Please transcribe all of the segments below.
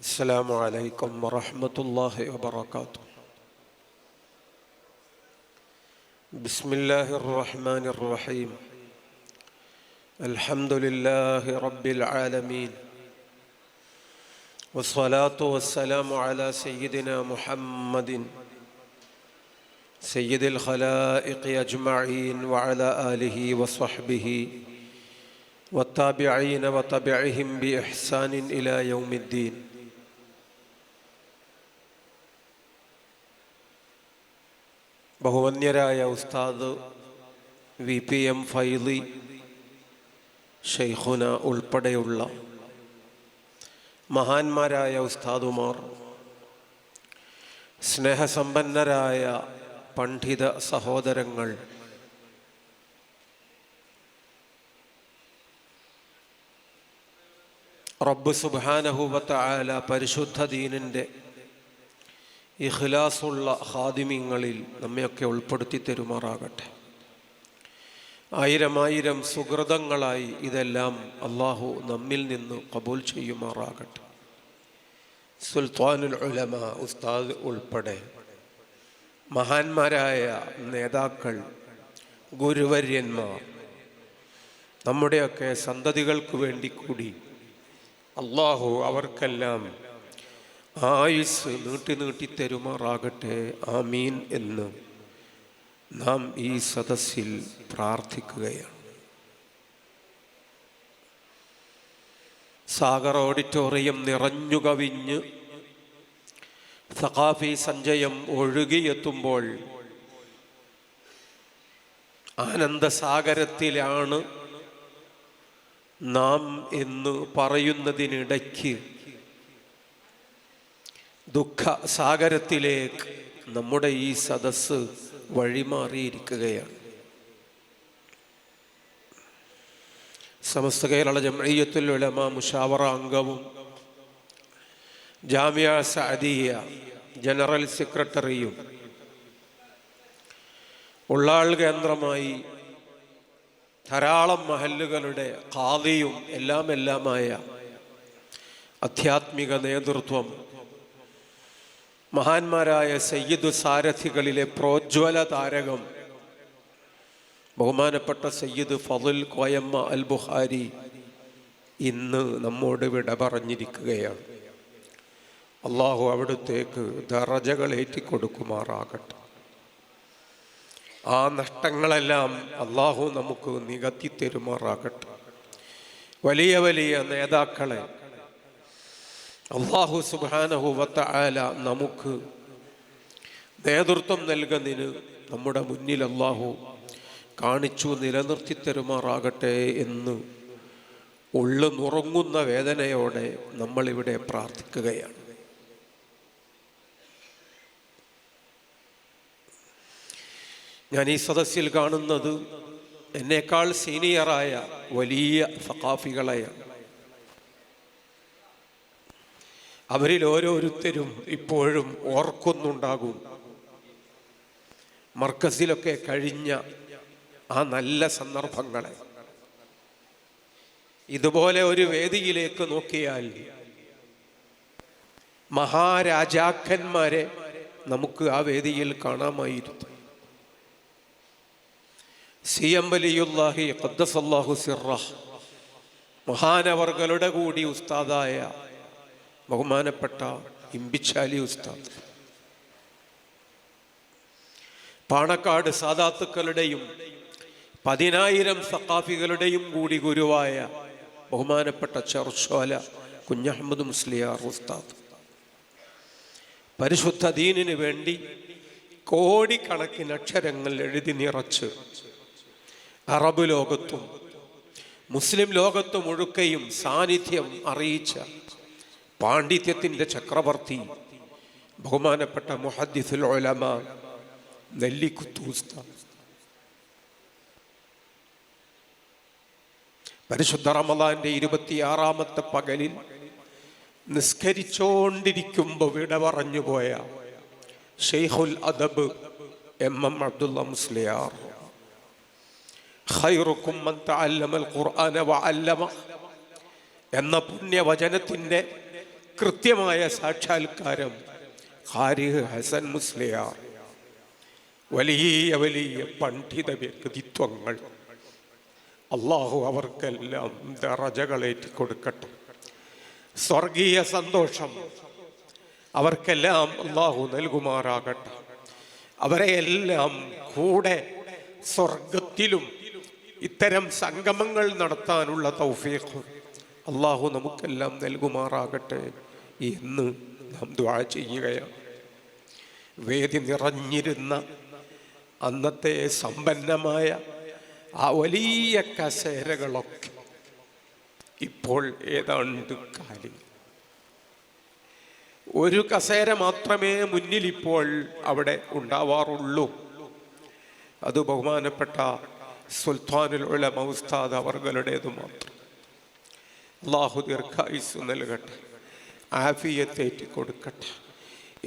السلام عليكم ورحمة الله وبركاته. بسم الله الرحمن الرحيم. الحمد لله رب العالمين، والصلاة والسلام على سيدنا محمد سيد الخلائق أجمعين وعلى آله وصحبه والتابعين وتبعهم بإحسان إلى يوم الدين. ബഹുവന്യരായ ഉസ്താദ് VPM ഫൈലി ഷെയ്ഖുന ഉൾപ്പെടെയുള്ള മഹാന്മാരായ ഉസ്താദുമാർ, സ്നേഹസമ്പന്നരായ പണ്ഡിത സഹോദരങ്ങൾ, റബ്ബ് സുബ്ഹാനഹു വ തആല പരിശുദ്ധ ദീനിൻ്റെ ഇഖ്ലാസുള്ള ഖാദിമീങ്ങളിൽ നമ്മയൊക്കെ ഉൾപ്പെടുത്തി തരുമാറാകട്ടെ. ആയിരം സുഹൃതങ്ങളായി ഇതെല്ലാം അള്ളാഹു നമ്മിൽ നിന്ന് ഖബൂൽ ചെയ്യുമാറാകട്ടെ. സുൽത്താനുൽ ഉലമ ഉസ്താദ് ഉൾപ്പെടെ മഹാന്മാരായ നേതാക്കൾ, ഗുരുവര്യന്മാർ, നമ്മുടെയൊക്കെ സന്തതികൾക്ക് വേണ്ടി കൂടി അള്ളാഹു അവർക്കെല്ലാം ആയുസ് നീട്ടി തരുമാറാകട്ടെ. ആമീൻ എന്ന് നാം ഈ സദസ്സിൽ പ്രാർത്ഥിക്കുകയാണ്. സാഗർ ഓഡിറ്റോറിയം നിറഞ്ഞു കവിഞ്ഞ് സഖാഫി സഞ്ചയം ഒഴുകിയെത്തുമ്പോൾ ആനന്ദസാഗരത്തിലാണ് നാം എന്ന് പറയുന്നതിനിടയ്ക്ക് ദുഃഖസാഗരത്തിലേക്ക് നമ്മുടെ ഈ സദസ്സ് വഴിമാറിയിരിക്കുകയാണ്. സമസ്ത കേരള ജംഇയ്യത്തുൽ ഉലമ മുശാവറ അംഗവും ജാമിഅ സഅദിയ ജനറൽ സെക്രട്ടറിയും ഉള്ളാൾ കേന്ദ്രമായി ധാരാളം മഹല്ലുകളുടെ ഖാദിയും എല്ലാമായ ആധ്യാത്മിക നേതൃത്വം, മഹാന്മാരായ സയ്യിദ് സാരഥികളിലെ പ്രോജ്വല താരകം ബഹുമാനപ്പെട്ട സയ്യിദ് ഫളുൽ കോയമ്മ അൽ ബുഖാരി ഇന്ന് നമ്മോട് വിട പറഞ്ഞിരിക്കുകയാണ്. അള്ളാഹു അവിടുത്തേക്ക് ദറജകൾ ഏറ്റിക്കൊടുക്കുമാറാകട്ടെ. ആ നഷ്ടങ്ങളെല്ലാം അള്ളാഹു നമുക്ക് നികത്തി തരുമാറാകട്ടെ. വലിയ നേതാക്കളെ അല്ലാഹു സുബ്ഹാനഹു വ തആല നമുക്ക് നേതൃത്വം നൽകുന്നതിന് നമ്മുടെ മുന്നിൽ അല്ലാഹു കാണിച്ചു നിലനിർത്തി തരുമാറാകട്ടെ എന്ന് ഉള്ളു നുറങ്ങുന്ന വേദനയോടെ നമ്മളിവിടെ പ്രാർത്ഥിക്കുകയാണ്. ഞാൻ ഈ സദസ്സിൽ കാണുന്നത് എന്നേക്കാൾ സീനിയറായ വലിയ സഖാഫികളെയാണ്. അവരിൽ ഓരോരുത്തരും ഇപ്പോഴും ഓർക്കുന്നുണ്ടാകും മർക്കസിലൊക്കെ കഴിഞ്ഞ ആ നല്ല സന്ദർഭങ്ങളെ. ഇതുപോലെ ഒരു വേദിയിലേക്ക് നോക്കിയാൽ മഹാരാജാക്കന്മാരെ നമുക്ക് ആ വേദിയിൽ കാണാമായിരുന്നു. CM വലിയുല്ലാഹി ഖദ്ദസല്ലാഹു സിർറഹ് മഹാനവർകളുടെ കൂടി ഉസ്താദായ ബഹുമാനപ്പെട്ട ഇമ്പിച്ചാലി ഉസ്താദ്, പാണക്കാട് സാദാത്തുക്കളുടെയും 10,000 സഖാഫികളുടെയും കൂടി ഗുരുവായ ബഹുമാനപ്പെട്ട ചെർശോല കുഞ്ഞഹമ്മദ് മുസ്ലിയാർ ഉസ്താദ്, പരിശുദ്ധ ദീനിന് വേണ്ടി കോടിക്കണക്കിന് അക്ഷരങ്ങൾ എഴുതി നിറച്ച് അറബ് ലോകത്തും മുസ്ലിം ലോകത്തും ഒഴുക്കയും സാന്നിധ്യം അറിയിച്ച പാണ്ഡിത്യത്തിൻ്റെ ചക്രവർത്തി ബഹുമാനപ്പെട്ട മുഹദ്ദിസുൽ ഉലമ നെല്ലിക്കുത്ത് ഉസ്താദ്, പരിശുദ്ധ റമദാന്റെ 26ാമത്തെ പകലിൽ നിസ്കരിച്ചോണ്ടിരിക്കുമ്പോൾ വിട പറഞ്ഞു പോയ ഷെയ്ഖുൽ അദബ് MM അബ്ദുള്ള മുസ്ലിയാർ, ഖൈറുക്കും മൻ തഅല്ലമൽ ഖുർആന വഅല്ലമ എന്ന പുണ്യവചനത്തിൻ്റെ കൃത്യമായ സാക്ഷാത്കാരം ഖാരി ഹസൻ മുസ്ലിയാർ, വലിയ വലിയ പണ്ഡിത വ്യക്തിത്വങ്ങൾ. അള്ളാഹു അവർക്കെല്ലാം ദറജകളേറ്റി കൊടുക്കട്ടെ. സ്വർഗീയ സന്തോഷം അവർക്കെല്ലാം അള്ളാഹു നൽകുമാറാകട്ടെ. അവരെയെല്ലാം കൂടെ സ്വർഗത്തിലും ഇത്തരം സംഗമങ്ങൾ നടത്താനുള്ള തൗഫീഖ് അള്ളാഹു നമുക്കെല്ലാം നൽകുമാറാകട്ടെ എന്ന് നാം ദുആ ചെയ്യുകയാണ്. വേദി നിറഞ്ഞിരുന്ന അന്നത്തെ സമ്പന്നമായ ആ വലിയ കസേരകളൊക്കെ ഇപ്പോൾ ഏതാണ്ട് കാലി. ഒരു കസേര മാത്രമേ മുന്നിൽ ഇപ്പോൾ അവിടെ ഉണ്ടാവാറുള്ളൂ. അത് ബഹുമാനപ്പെട്ട സുൽത്താനുൽ ഉലമ ഉസ്താദ് അവர்களுടേത് മാത്രം. അല്ലാഹു ദീർഘായുസ്സ് നൽകട്ടെ, ആഫിയത്തേറ്റി കൊടുക്കട്ടെ.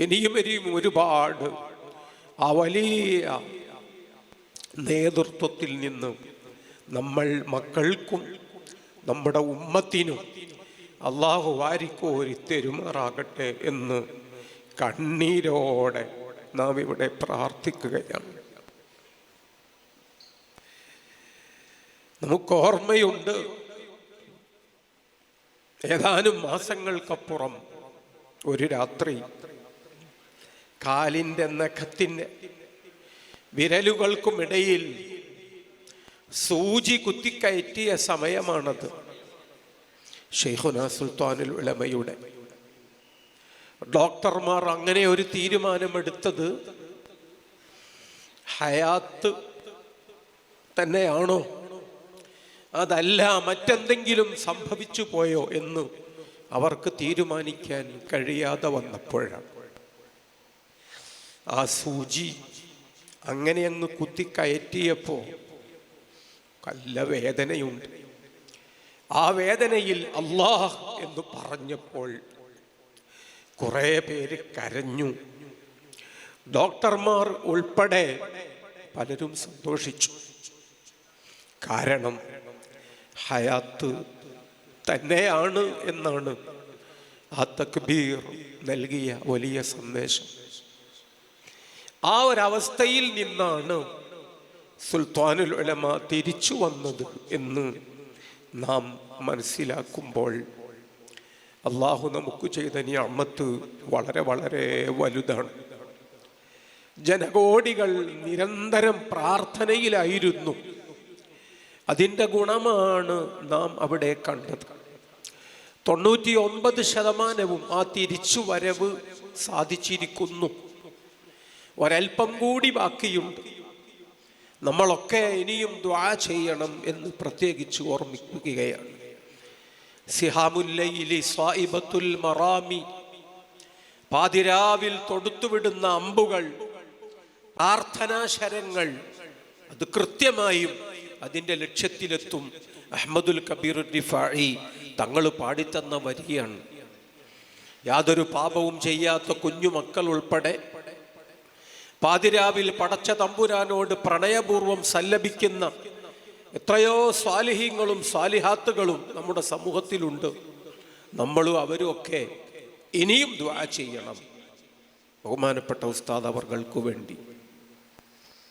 ഇനിയും ഒരുപാട് ആ വലിയ നേതൃത്വത്തിൽ നിന്ന് നമ്മൾ മക്കൾക്കും നമ്മുടെ ഉമ്മത്തിനും അള്ളാഹു വാരിക്കോരി തെരുമാറാകട്ടെ എന്ന് കണ്ണീരോടെ നാം ഇവിടെ പ്രാർത്ഥിക്കുകയാണ്. നമുക്ക് ഓർമ്മയുണ്ട്, ഏതാനും മാസങ്ങൾക്കപ്പുറം ഒരു രാത്രി കാലിൻ്റെ നഖത്തിൻ്റെ വിരലുകൾക്കുമിടയിൽ സൂചി കുത്തിക്കയറ്റിയ സമയമാണത്. ശൈഖുനാ സുൽത്താനുൽ ഉലമയുടെ ഡോക്ടർമാർ അങ്ങനെ ഒരു തീരുമാനമെടുത്തത് ഹയാത്ത് തന്നെയാണോ, അതല്ല മറ്റെന്തെങ്കിലും സംഭവിച്ചു പോയോ എന്ന് അവർക്ക് തീരുമാനിക്കാൻ കഴിയാതെ വന്നപ്പോഴാണ് ആ സൂചി അങ്ങനെ അങ്ങ് കുത്തിക്കയറ്റിയപ്പോൾ നല്ല വേദനയുണ്ട്. ആ വേദനയിൽ അല്ലാഹ് എന്ന് പറഞ്ഞപ്പോൾ കുറേ പേര് കരഞ്ഞു. ഡോക്ടർമാർ ഉൾപ്പെടെ പലരും സന്തോഷിച്ചു. കാരണം ഹയാത്ത് തന്നെയാണ് എന്നാണ് ആ തക്ബീർ നൽകിയ വലിയ സന്ദേശം. ആ ഒരവസ്ഥയിൽ നിന്നാണ് സുൽത്താനുൽ ഉലമ തിരിച്ചു വന്നത് എന്ന് നാം മനസ്സിലാക്കുമ്പോൾ അള്ളാഹു നമുക്ക് ചെയ്ത നിഅമത്ത് വളരെ വളരെ വലുതാണ്. ജനകോടികൾ നിരന്തരം പ്രാർത്ഥനയിലായിരുന്നു. അതിൻ്റെ ഗുണമാണ് നാം അവിടെ കണ്ടത്. 99% ആ തിരിച്ചു വരവ് സാധിച്ചിരിക്കുന്നു. ഒരൽപ്പം കൂടി ബാക്കിയുണ്ട്. നമ്മളൊക്കെ ഇനിയും ദുആ ചെയ്യണം എന്ന് പ്രത്യേകിച്ച് ഓർമ്മിക്കുകയാണ്. സിഹാമുൽ ലൈലി സ്വാഇബത്തുൽ മറാമി, പാതിരാവിൽ തൊടുത്തുവിടുന്ന അമ്പുകൾ, പ്രാർത്ഥനാശരങ്ങൾ, അത് കൃത്യമായും അതിൻ്റെ ലക്ഷ്യത്തിലെത്തും. അഹ്മദുൽ കബീർ റിഫാഇ തങ്ങൾ പാടിത്തന്ന വരിയാണ്. യാതൊരു പാപവും ചെയ്യാത്ത കുഞ്ഞുമക്കൾ ഉൾപ്പെടെ പാതിരാവിൽ പടച്ച തമ്പുരാനോട് പ്രണയപൂർവം സല്ലപിക്കുന്ന എത്രയോ സ്വാലിഹീങ്ങളും സ്വാലിഹാത്തുകളും നമ്മുടെ സമൂഹത്തിലുണ്ട്. നമ്മളും അവരും ഒക്കെ ഇനിയും ദുആ ചെയ്യണം. ബഹുമാനപ്പെട്ട ഉസ്താദ് അവർക്ക് വേണ്ടി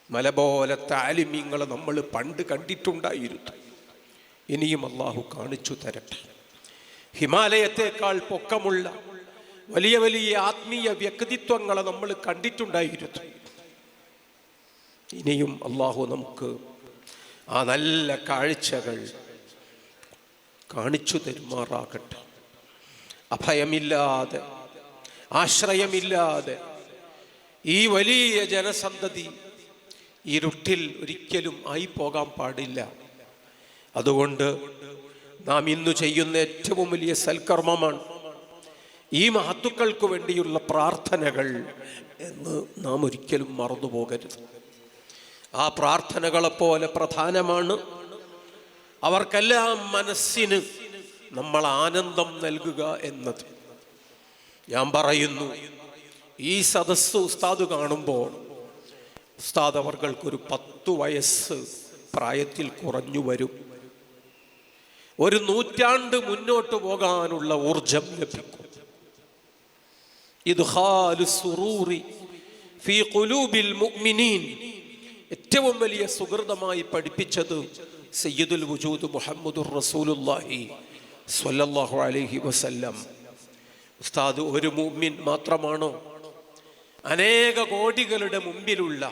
മല പോലത്തെ ആലിമീങ്ങളെ നമ്മൾ പണ്ട് കണ്ടിട്ടുണ്ടായിരുന്നു. ഇനിയും അള്ളാഹു കാണിച്ചു തരട്ടെ. ഹിമാലയത്തേക്കാൾ പൊക്കമുള്ള വലിയ വലിയ ആത്മീയ വ്യക്തിത്വങ്ങളെ നമ്മൾ കണ്ടിട്ടുണ്ടായിരുന്നു. ഇനിയും അള്ളാഹു നമുക്ക് ആ നല്ല കാഴ്ചകൾ കാണിച്ചു തരുമാറാകട്ടെ. അഭയമില്ലാതെ ആശ്രയമില്ലാതെ ഈ വലിയ ജനസന്തതി ഇരുട്ടിൽ ഒരിക്കലും ആയി പോകാൻ പാടില്ല. അതുകൊണ്ട് നാം ഇന്ന് ചെയ്യുന്ന ഏറ്റവും വലിയ സൽക്കർമ്മമാണ് ഈ മഹത്തുക്കൾക്ക് വേണ്ടിയുള്ള പ്രാർത്ഥനകൾ എന്ന് നാം ഒരിക്കലും മറന്നു പോകരുത്. ആ പ്രാർത്ഥനകളെപ്പോലെ പ്രധാനമാണ് അവർക്കെല്ലാം മനസ്സിന് നമ്മൾ ആനന്ദം നൽകുക എന്നത്. ഞാൻ പറയുന്നു, ഈ സദസ്സ് ഉസ്താദ് കാണുമ്പോൾ ഉസ്താദ് അവർക്കൊരു 10 വയസ്സ് പ്രായത്തിൽ കുറഞ്ഞു വരും. ഒരു നൂറ്റാണ്ട് മുന്നോട്ട് പോകാനുള്ള ഊർജം ലഭിക്കും. ഇദ്ഖാലു സുറൂറി ഫീ ഖുലൂബിൽ മുഅ്മിനീൻ, ഏറ്റവും വലിയ സുഹൃതമായി പഠിപ്പിച്ചത് സയ്യിദുൽ വജൂദ് മുഹമ്മദുർ റസൂലുള്ളാഹി സ്വല്ലല്ലാഹു അലൈഹി വസല്ലം. ഉസ്താദ് ഒരു മുഅ്മിൻ മാത്രമാണോ? അനേക കോടികളുടെ മുമ്പിലുള്ള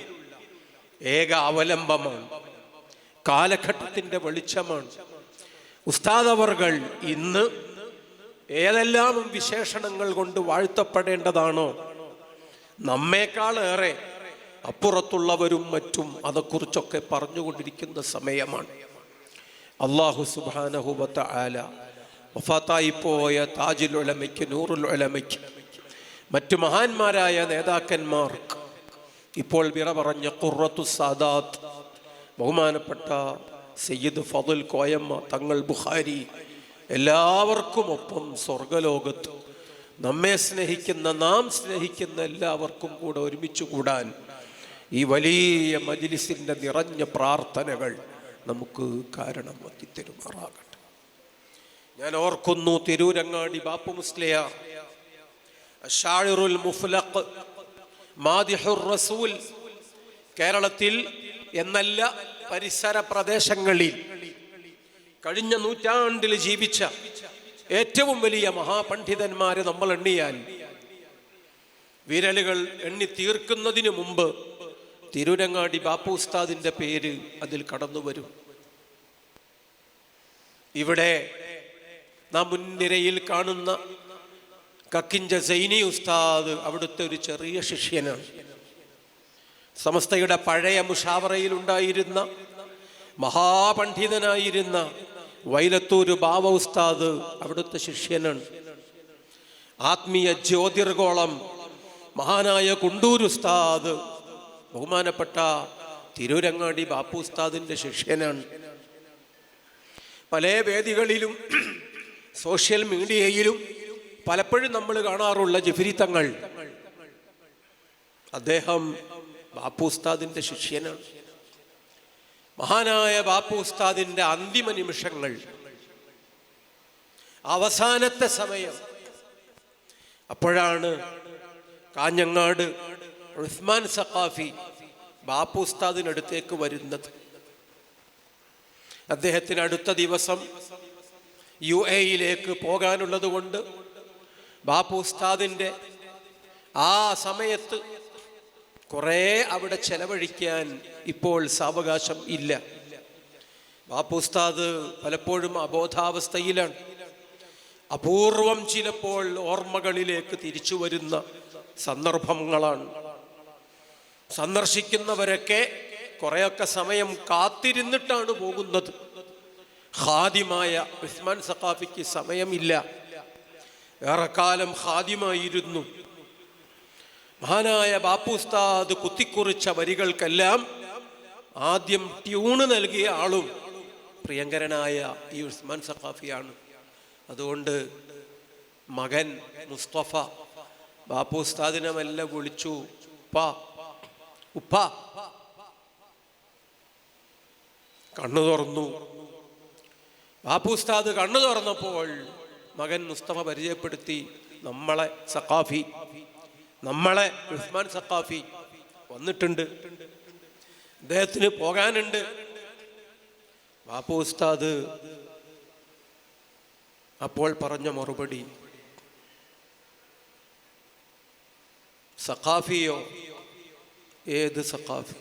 ഏക അവലംബമാണ്, കാലഘട്ടത്തിൻ്റെ വെളിച്ചമാണ്. ഉസ്താദ് അവർകൾ ഇന്ന് ഏതെല്ലാം വിശേഷണങ്ങൾ കൊണ്ട് വാഴ്ത്തപ്പെടേണ്ടതാണോ, നമ്മേക്കാളേറെ അപ്പുറത്തുള്ളവരും മറ്റും അതേക്കുറിച്ചൊക്കെ പറഞ്ഞുകൊണ്ടിരിക്കുന്ന സമയമാണ്. അല്ലാഹു സുബ്ഹാനഹു വ തആല വഫാത്തായി പോയ താജുൽ ഉലമയ്ക്ക്, നൂറുൽ ഉലമയ്ക്ക്, മറ്റു മഹാന്മാരായ നേതാക്കന്മാർക്ക്, ഇപ്പോൾ വിറ പറഞ്ഞ ഖുർറത്തു സാദാത്ത് ബഹുമാനപ്പെട്ട സയ്യിദ് ഫضൽ കോയമ്മ തങ്ങൾ ബുഖാരി, എല്ലാവർക്കുമൊപ്പം സ്വർഗലോകത്ത് നമ്മെ സ്നേഹിക്കുന്ന, നാം സ്നേഹിക്കുന്ന എല്ലാവർക്കും കൂടെ ഒരുമിച്ച് കൂടാൻ ഈ വലിയ മജ്ലിസിൻ്റെ നിറഞ്ഞ പ്രാർത്ഥനകൾ നമുക്ക് കാരണമാക്കി തരുമാറാകട്ടെ. ഞാൻ ഓർക്കുന്നു, തിരൂരങ്ങാടി ബാപ്പു മുസ്ലിയാർ അശ്ശാഇറുൽ മുഫ്ലഖ് മാദിഹുർ റസൂൽ കേരളത്തിൽ എന്നല്ല പരിസര പ്രദേശങ്ങളിൽ കഴിഞ്ഞ നൂറ്റാണ്ടിൽ ജീവിച്ച ഏറ്റവും വലിയ മഹാപണ്ഡിതന്മാരെ നമ്മൾ എണ്ണിയാൽ വിരലുകൾ എണ്ണി തീർക്കുന്നതിന് മുമ്പ് തിരൂരങ്ങാടി ബാപ്പു ഉസ്താദിന്റെ പേര് അതിൽ കടന്നു വരും. ഇവിടെ നാം മുൻനിരയിൽ കാണുന്ന കക്കിഞ്ച സൈനി ഉസ്താദ് അവിടുത്തെ ഒരു ചെറിയ ശിഷ്യനാണ്. സമസ്തയുടെ പഴയ മുഷാവറയിൽ ഉണ്ടായിരുന്ന മഹാപണ്ഡിതനായിരുന്ന വൈലത്തൂർ ബാവ ഉസ്താദ് അവിടുത്തെ ശിഷ്യനാണ്. ആത്മീയ ജ്യോതിർഗോളം മഹാനായ കുണ്ടൂർ ഉസ്താദ് ബഹുമാനപ്പെട്ട തിരൂരങ്ങാടി ബാപ്പു ഉസ്താദിന്റെ ശിഷ്യനാണ്. പല വേദികളിലും സോഷ്യൽ മീഡിയയിലും പലപ്പോഴും നമ്മൾ കാണാറുള്ള ജിഫ്രി തങ്ങൾ, അദ്ദേഹം ബാപ്പു ഉസ്താദിന്റെ ശിഷ്യനാണ്. മഹാനായ ബാപ്പു ഉസ്താദിന്റെ അന്തിമ നിമിഷങ്ങൾ, അവസാനത്തെ സമയം, അപ്പോഴാണ് കാഞ്ഞങ്ങാട് ഉസ്മാൻ സഖാഫി ബാപ്പു ഉസ്താദിനടുത്തേക്ക് വരുന്നത്. അദ്ദേഹത്തിന് അടുത്ത ദിവസം UAE പോകാനുള്ളത് കൊണ്ട് ബാപ്പു ഉസ്താദിൻ്റെ ആ സമയത്ത് കുറേ അവിടെ ചെലവഴിക്കാൻ ഇപ്പോൾ സാവകാശം ഇല്ല. ബാപ്പു ഉസ്താദ് പലപ്പോഴും അബോധാവസ്ഥയിലാണ്. അപൂർവം ചിലപ്പോൾ ഓർമ്മകളിലേക്ക് തിരിച്ചു വരുന്ന സന്ദർഭങ്ങളാണ്. സന്ദർശിക്കുന്നവരൊക്കെ കുറേയൊക്കെ സമയം കാത്തിരുന്നിട്ടാണ് പോകുന്നത്. ഖാദിമായ ഉസ്മാൻ സഖാഫിക്ക് സമയമില്ല, ഏറെക്കാലം ഖാദിമായിരുന്നു. മഹാനായ ബാപ്പു ഉസ്താദ് കുത്തിക്കുറിച്ച വരികൾക്കെല്ലാം ആദ്യം ട്യൂണ് നൽകിയ ആളും പ്രിയങ്കരനായ ഈ ഉസ്മാൻ സഖാഫിയാണ്. അതുകൊണ്ട് മകൻ മുസ്തഫ ബാപ്പു ഉസ്താദിനെ മെല്ലെ വിളിച്ചു, ഉപ്പ. കണ്ണു തുറന്നു. ബാപ്പു ഉസ്താദ് കണ്ണു തുറന്നപ്പോൾ മകൻ മുസ്തഫ പരിചയപ്പെടുത്തി, നമ്മളെ സഖാഫി, നമ്മളെ ഉസ്മാൻ സഖാഫി വന്നിട്ടുണ്ട്, അദ്ദേഹത്തിന് പോകാനുണ്ട്. ബാപ്പു ഉസ്താദ് അപ്പോൾ പറഞ്ഞ മറുപടി, സഖാഫിയോ? ഏത് സഖാഫി?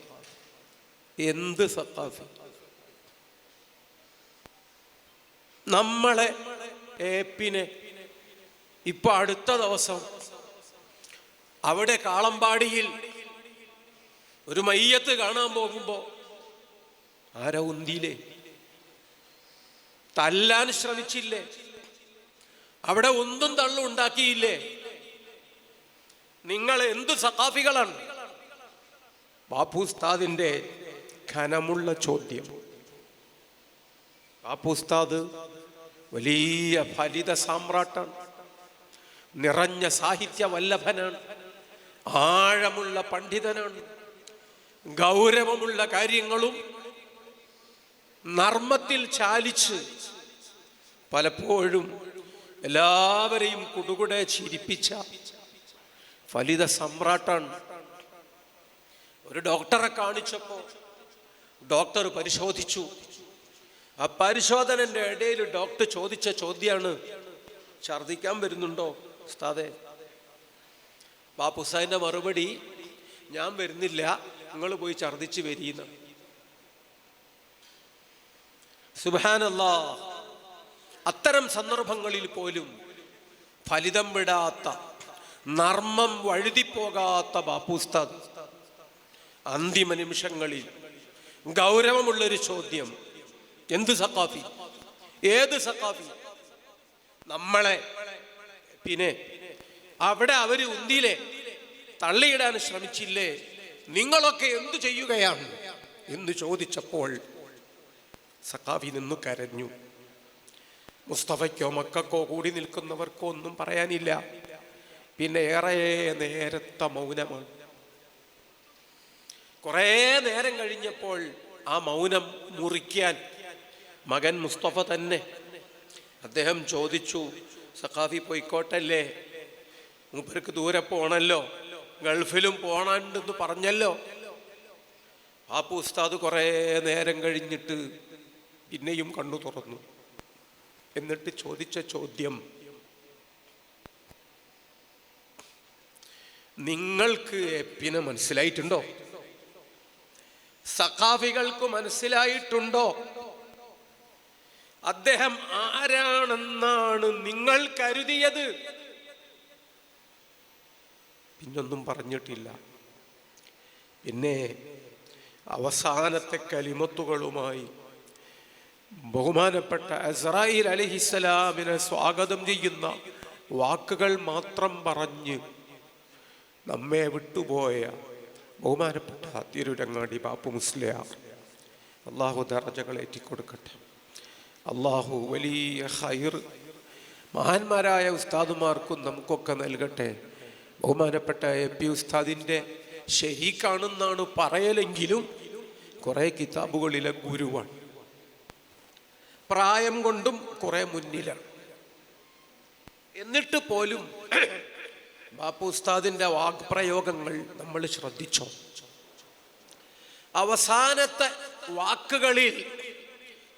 എന്ത് സഖാഫി? നമ്മളെ ഏപ്പിനെ ഇപ്പൊ അടുത്ത ദിവസം അവിടെ കാളമ്പാടിയിൽ ഒരു മയ്യത്ത് കാണാൻ പോകുമ്പോ ആരോ ഉന്തിയില്ലേ, തല്ലാൻ ശ്രമിച്ചില്ലേ, അവിടെ ഒന്നും തള്ളും ഉണ്ടാക്കിയില്ലേ? നിങ്ങൾ എന്ത് സഖാഫികളാണ്? ബാപ്പു ഉസ്താദിന്റെ ഘനമുള്ള ചോദ്യം. ബാപ്പു ഉസ്താദ് വലിയ ഫലിത സാമ്രാട്ടാണ്, നിറഞ്ഞ സാഹിത്യ വല്ലഭനാണ്, ആഴമുള്ള പണ്ഡിതനാണ്. ഗൗരവമുള്ള കാര്യങ്ങളും നർമ്മത്തിൽ ചാലിച്ച് പലപ്പോഴും എല്ലാവരെയും കുടുകുടെ ചിരിപ്പിച്ച ഫലിത സമ്രാട്ടാണ്. ഒരു ഡോക്ടറെ കാണിച്ചപ്പോൾ ഡോക്ടർ പരിശോധിച്ചു. ആ പരിശോധനന്റെ ഇടയിൽ ഡോക്ടർ ചോദിച്ച ചോദ്യമാണ്, ഛർദിക്കാൻ വരുന്നുണ്ടോ ഉസ്താദേ? ബാപ്പു ഉസ്താദിന്റെ മറുപടി, ഞാൻ വരുന്നില്ല, നിങ്ങൾ പോയി ഛർദിച്ച് വരീന്ന. സുബ്ഹാനല്ലാഹ്. അത്തരം സന്ദർഭങ്ങളിൽ പോലും ഫലിതം വിടാത്ത, നർമ്മം വഴുതിപ്പോകാത്ത ബാപ്പു ഉസ്താദ് അന്തിമ നിമിഷങ്ങളിൽ ഗൗരവമുള്ളൊരു ചോദ്യം, എന്ത് സഖാഫി, ഏത് സഖാഫി? നമ്മളെ പിന്നെ അവിടെ അവര് ഉന്തിയിലെ തള്ളിയിടാൻ ശ്രമിച്ചില്ലേ? നിങ്ങളൊക്കെ എന്തു ചെയ്യുകയാണ് എന്ന് ചോദിച്ചപ്പോൾ സഖാഫി നിന്ന് കരഞ്ഞു. മുസ്തഫയ്ക്കോ മക്കൾക്കോ കൂടി നിൽക്കുന്നവർക്കോ ഒന്നും പറയാനില്ല. പിന്നെ ഏറെ നേരത്തെ മൗനമാണ്. കുറേ നേരം കഴിഞ്ഞപ്പോൾ ആ മൗനം മുറിക്കാൻ മകൻ മുസ്തഫ തന്നെ. അദ്ദേഹം ചോദിച്ചു, സഖാഫി പോയിക്കോട്ടല്ലേ, മൂപ്പർക്ക് ദൂരെ പോണല്ലോ, ഗൾഫിലും പോണെന്ന് പറഞ്ഞല്ലോ. ബാപ്പു ഉസ്താദ് കുറേ നേരം കഴിഞ്ഞിട്ട് പിന്നെയും കണ്ണു തുറന്നു. എന്നിട്ട് ചോദിച്ച ചോദ്യം, നിങ്ങൾക്ക് എപ്പിനെ മനസ്സിലായിട്ടുണ്ടോ? സഖാഫികൾക്ക് മനസ്സിലായിട്ടുണ്ടോ? അദ്ദേഹം ആരാണെന്നാണ് നിങ്ങൾ കരുതിയത്? പിന്നൊന്നും പറഞ്ഞിട്ടില്ല. പിന്നെ അവസാനത്തെ കലിമത്തുകളുമായി ബഹുമാനപ്പെട്ട അസ്രായീൽ അലൈഹിസ്സലാമിനെ സ്വാഗതം ചെയ്യുന്ന വാക്കുകൾ മാത്രം പറഞ്ഞ് നമ്മെ വിട്ടുപോയ ബഹുമാനപ്പെട്ട തിരൂരങ്ങാടി ബാപ്പു മുസ്ലിയാർ, അള്ളാഹു ദറജകൾ ഏറ്റിക്കൊടുക്കട്ടെ. അള്ളാഹു വലിയ ഖൈർ മഹാന്മാരായ ഉസ്താദുമാർക്കും നമുക്കൊക്കെ നൽകട്ടെ. ബഹുമാനപ്പെട്ട AP ഉസ്താദിൻ്റെ ശരീക്കാണെന്നാണ് പറയലെങ്കിലും കുറേ കിതാബുകളിലെ ഗുരുവാണ്. പ്രായം കൊണ്ടും കുറെ മുന്നിലാണ്. എന്നിട്ട് പോലും ബാപ്പു ഉസ്താദിന്റെ വാക്പ്രയോഗങ്ങൾ നമ്മൾ ശ്രദ്ധിച്ചോ? അവസാനത്തെ വാക്കുകളിൽ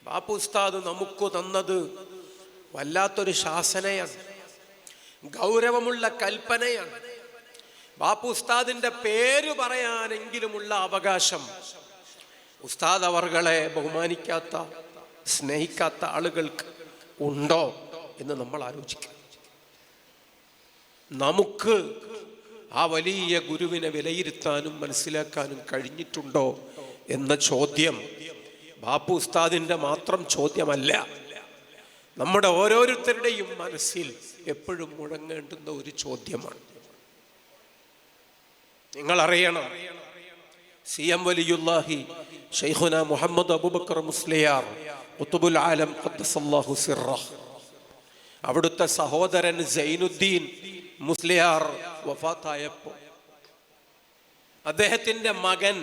ബാപ്പു ഉസ്താദ് നമുക്ക് തന്നത് വല്ലാത്തൊരു ശാസനയാണ്, ഗൗരവമുള്ള കൽപ്പനയാണ്. ബാപ്പു ഉസ്താദിന്റെ പേര് പറയാനെങ്കിലുമുള്ള അവകാശം ഉസ്താദ് അവർകളെ ബഹുമാനിക്കാത്ത, സ്നേഹിക്കാത്ത ആളുകൾക്ക് ഉണ്ടോ എന്ന് നമ്മൾ ആലോചിക്കണം. നമുക്ക് ആ വലിയ ഗുരുവിനെ വിലയിരുത്താനും മനസ്സിലാക്കാനും കഴിഞ്ഞിട്ടുണ്ടോ എന്ന ചോദ്യം ബാപ്പു ഉസ്താദിന്റെ മാത്രം ചോദ്യമല്ല, നമ്മുടെ ഓരോരുത്തരുടെയും മനസ്സിൽ എപ്പോഴും മുഴങ്ങേണ്ടുന്ന ഒരു ചോദ്യമാണ്. നിങ്ങൾ അറിയണം, CM വലിയുല്ലാഹി ശൈഖുന മുഹമ്മദ് അബൂബക്കർ മുസ്ലിയാർ ഖുതുബുൽ ആലം ഖദ്ദസല്ലാഹു സിർറഹ്, അവിടുത്തെ സഹോദരൻ സൈനുദ്ദീൻ മുസ്ലിയാർ വഫാത്തായപ്പോൾ അദ്ദേഹത്തിന്റെ മകൻ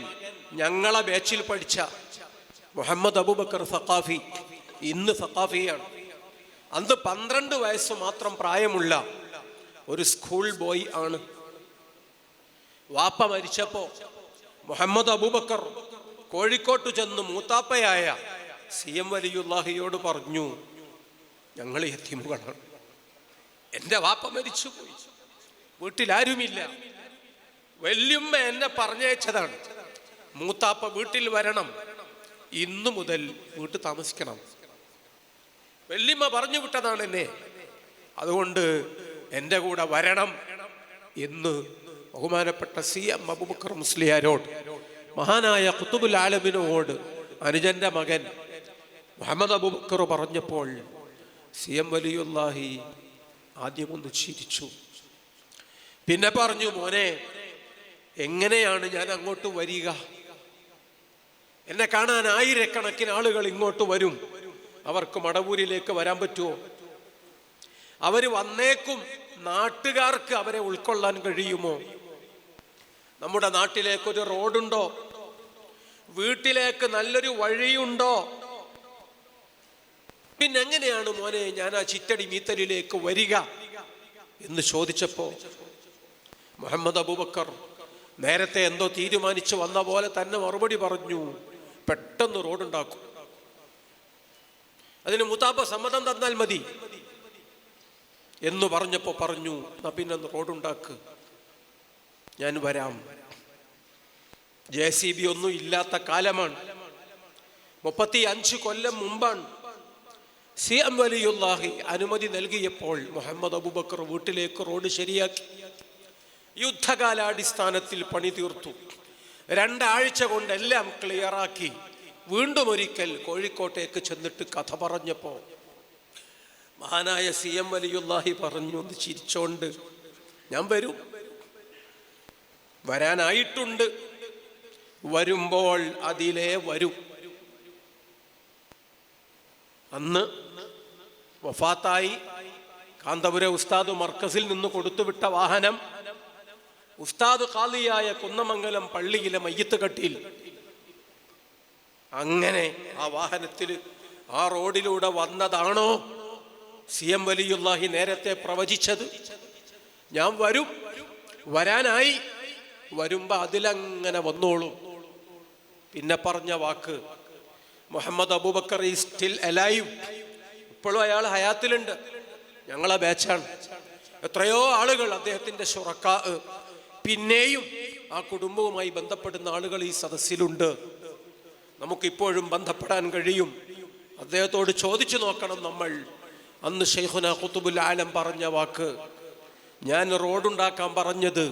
ഞങ്ങളെ ബാച്ചിൽ പഠിച്ച മുഹമ്മദ് അബൂബക്കർ സഖാഫി ഇന്ന് സഖാഫിയാണ്. അന്ന് 12 വയസ്സ് മാത്രം പ്രായമുള്ള ഒരു സ്കൂൾ ബോയ് ആണ്. വാപ്പ മരിച്ചപ്പോ മുഹമ്മദ് അബൂബക്കർ കോഴിക്കോട്ട് ചെന്ന് മൂത്താപ്പയായ CM വലിയുല്ലാഹിയോട് പറഞ്ഞു, ഞങ്ങൾ യതീമുകളാണ്, എൻ്റെ വാപ്പ മരിച്ചുപോയി, വീട്ടിലാരുമില്ല, വല്യുമ്മ എന്നെ പറഞ്ഞയച്ചതാണ്, മൂത്താപ്പ വീട്ടിൽ വരണം, ഇന്നു മുതൽ വീട്ടിൽ താമസിക്കണം, വല്യമ്മ പറഞ്ഞു വിട്ടതാണ് എന്നെ, അതുകൊണ്ട് എൻ്റെ കൂടെ വരണം എന്ന് ബഹുമാനപ്പെട്ട CM അബൂബക്കർ മുസ്ലിയാരോട്, മഹാനായ ഖുതുബുൽ ആലമിനോട് അനുജന്റെ മകൻ മുഹമ്മദ് അബൂബക്കർ പറഞ്ഞപ്പോൾ CM വലിയുല്ലാഹി ആദ്യം ഒന്ന് ചിരിച്ചു. പിന്നെ പറഞ്ഞു, മോനെ, എങ്ങനെയാണ് ഞാൻ അങ്ങോട്ട് വരിക? എന്നെ കാണാൻ ആയിരക്കണക്കിന് ആളുകൾ ഇങ്ങോട്ട് വരും, അവർക്ക് മടവൂരിലേക്ക് വരാൻ പറ്റുമോ? അവര് വന്നേക്കും, നാട്ടുകാർക്ക് അവരെ ഉൾക്കൊള്ളാൻ കഴിയുമോ? നമ്മുടെ നാട്ടിലേക്കൊരു റോഡുണ്ടോ? വീട്ടിലേക്ക് നല്ലൊരു വഴിയുണ്ടോ? പിന്നെ എങ്ങനെയാണ് മോനെ ഞാൻ ആ ചിറ്റടി മീത്തലിലേക്ക് വരിക എന്ന് ചോദിച്ചപ്പോ മുഹമ്മദ് അബൂബക്കർ നേരത്തെ എന്തോ തീരുമാനിച്ചു വന്ന പോലെ തന്നെ മറുപടി പറഞ്ഞു, പെട്ടെന്ന് റോഡുണ്ടാക്കും, അതിന് മുതാബ സമ്മതം തന്നാൽ മതി എന്ന് പറഞ്ഞപ്പോ പറഞ്ഞു, എന്നാ പിന്നെ റോഡുണ്ടാക്ക്, ഞാൻ വരാം. JCB ഒന്നും ഇല്ലാത്ത കാലമാണ്. 35 കൊല്ലം മുമ്പാണ് CM വലിയുല്ലാഹി അനുമതി നൽകിയപ്പോൾ മുഹമ്മദ് അബൂബക്കർ വീട്ടിലേക്ക് റോഡ് ശരിയാക്കി. യുദ്ധകാലാടിസ്ഥാനത്തിൽ പണി തീർത്തു. 2 ആഴ്ച കൊണ്ട് എല്ലാം ക്ലിയറാക്കി. വീണ്ടും ഒരിക്കൽ കോഴിക്കോട്ടേക്ക് ചെന്നിട്ട് കഥ പറഞ്ഞപ്പോ മഹാനായ CM വലിയുല്ലാഹി പറഞ്ഞു, ഒന്ന് ചിരിച്ചോണ്ട്, ഞാൻ വരും, വരാനായിട്ടുണ്ട്, വരുമ്പോൾ അതിലേ വരും. അന്ന് വഫാത്തായി കാന്തപുര ഉസ്താദ് മർക്കസിൽ നിന്ന് കൊടുത്തുവിട്ട വാഹനം ഉസ്താദ് ഖാദിയായ കുന്നമംഗലം പള്ളിയിലെ മയ്യത്ത് കട്ടിയിൽ, അങ്ങനെ ആ വാഹനത്തിൽ ആ റോഡിലൂടെ വന്നതാണോ CM വലിയുല്ലാഹി നേരത്തെ പ്രവചിച്ചത്? ഞാൻ വരും, വരാനായി, വരുമ്പോ അതിലങ്ങനെ വന്നോളൂ. പിന്നെ പറഞ്ഞ വാക്ക്, Muhammad Abubakar is still alive, ഇപ്പോഴും അയാൾ ഹയാത്തിലുണ്ട്, ഞങ്ങളെ ബാച്ചാണ്. എത്രയോ ആളുകൾ അദ്ദേഹത്തിന്റെ ശുറക്കാ, പിന്നെയും ആ കുടുംബവുമായി ബന്ധപ്പെടുന്ന ആളുകൾ ഈ സദസ്സിലുണ്ട്. നമുക്കിപ്പോഴും ബന്ധപ്പെടാൻ കഴിയും. അദ്ദേഹത്തോട് ചോദിച്ചു നോക്കണം നമ്മൾ. അന്ന് ശൈഖുന ഖുതുബുൽ ആലം പറഞ്ഞ വാക്ക്, ഞാൻ റോഡുണ്ടാക്കാൻ പറഞ്ഞത്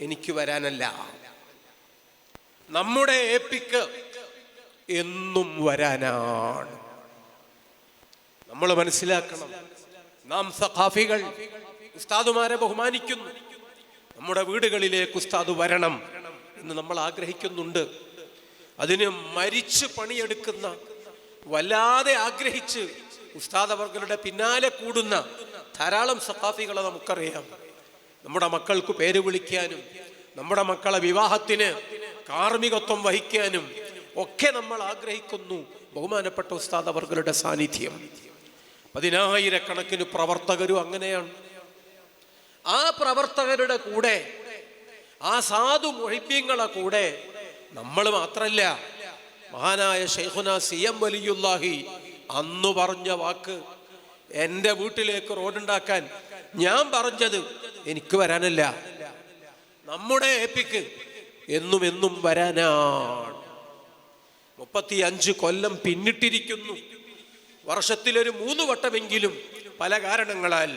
എനിക്ക് വരാനല്ല, നമ്മുടെ ഏപ്പിക്ക് എന്നും വരാനാണ്. നമ്മൾ മനസ്സിലാക്കണം, നാം സഖാഫികൾ ഉസ്താദുമാരെ ബഹുമാനിക്കുന്നു. നമ്മുടെ വീടുകളിലേക്ക് ഉസ്താദ് വരണം എന്ന് നമ്മൾ ആഗ്രഹിക്കുന്നുണ്ട്. അതിന് മരിച്ച് പണിയെടുക്കുന്ന, വല്ലാതെ ആഗ്രഹിച്ച് ഉസ്താദ് അവർകളുടെ പിന്നാലെ കൂടുന്ന ധാരാളം സഖാഫികളെ നമുക്കറിയാം. നമ്മുടെ മക്കൾക്ക് പേര് വിളിക്കാനും നമ്മുടെ മക്കളെ വിവാഹത്തിന് കാർമ്മികത്വം വഹിക്കാനും ഒക്കെ നമ്മൾ ആഗ്രഹിക്കുന്നു ബഹുമാനപ്പെട്ട ഉസ്താദ് അവർകളുടെ സാന്നിധ്യം. 10,000-കണക്കിന് പ്രവർത്തകരും അങ്ങനെയാണ്. ആ പ്രവർത്തകരുടെ കൂടെ, ആ സാധു മുഹിബ്ബീങ്ങളെ കൂടെ നമ്മൾ മാത്രല്ല, മഹാനായ ശൈഖുന CM വലിയുല്ലാഹി അന്ന് പറഞ്ഞ വാക്ക്, എൻ്റെ വീട്ടിലേക്ക് റോഡുണ്ടാക്കാൻ ഞാൻ പറഞ്ഞത് എനിക്ക് വരാനല്ല, നമ്മുടെ ഏപ്പിക്ക് എന്നും എന്നും വരാനാണ്. 35 കൊല്ലം പിന്നിട്ടിരിക്കുന്നു. വർഷത്തിലൊരു 3 വട്ടമെങ്കിലും പല കാരണങ്ങളാൽ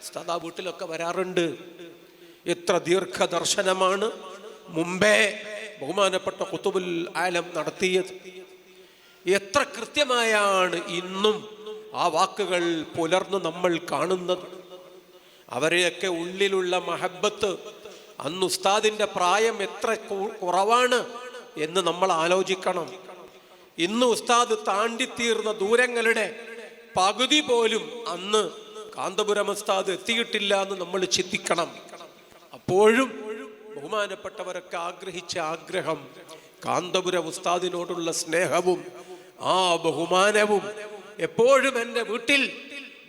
ഉസ്താദ് ആ വീട്ടിലൊക്കെ വരാറുണ്ട്. എത്ര ദീർഘദർശനമാണ് മുമ്പേ ബഹുമാനപ്പെട്ട ഖുതുബുൽ ആലം നടത്തിയത്. എത്ര കൃത്യമായാണ് ഇന്നും ആ വാക്കുകൾ പുലർന്ന് നമ്മൾ കാണുന്നത്. അവരെയൊക്കെ ഉള്ളിലുള്ള മഹബത്ത്, അന്ന് ഉസ്താദിന്റെ പ്രായം എത്ര കുറവാണ് എന്ന് നമ്മൾ ആലോചിക്കണം. ഇന്ന് ഉസ്താദ് താണ്ടിത്തീർന്ന ദൂരങ്ങളുടെ പകുതി പോലും അന്ന് കാന്തപുരം ഉസ്താദ് എത്തിയിട്ടില്ല എന്ന് നമ്മൾ ചിന്തിക്കണം. അപ്പോഴും ബഹുമാനപ്പെട്ടവരൊക്കെ ആഗ്രഹിച്ച ആഗ്രഹം, കാന്തപുരം ഉസ്താദിനോടുള്ള സ്നേഹവും ആ ബഹുമാനവും എപ്പോഴും എൻ്റെ വീട്ടിൽ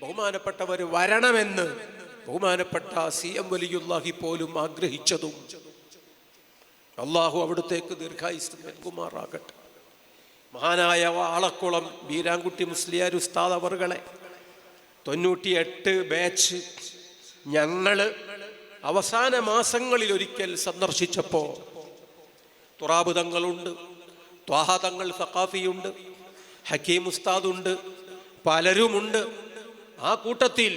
ബഹുമാനപ്പെട്ടവർ വരണമെന്ന് ബഹുമാനപ്പെട്ട CM വലിയുല്ലാഹി പോലും ആഗ്രഹിച്ചതും. അള്ളാഹു അവിടുത്തേക്ക് ദീർഘായുസ്സ് നൽകുമാറാകട്ടെ. മഹാനായ വാളക്കുളം ബീരാൻകുട്ടി മുസ്ലിയാർ ഉസ്താദ് അവർകളെ 98 ബാച്ച് ഞങ്ങള് അവസാന മാസങ്ങളിൽ ഒരിക്കൽ സന്ദർശിച്ചപ്പോ തുറാബ് തങ്ങളുണ്ട്, ത്വാഹ തങ്ങൾ സഖാഫിയുണ്ട്, ഹക്കീം ഉസ്താദുണ്ട്, പലരുമുണ്ട്. ആ കൂട്ടത്തിൽ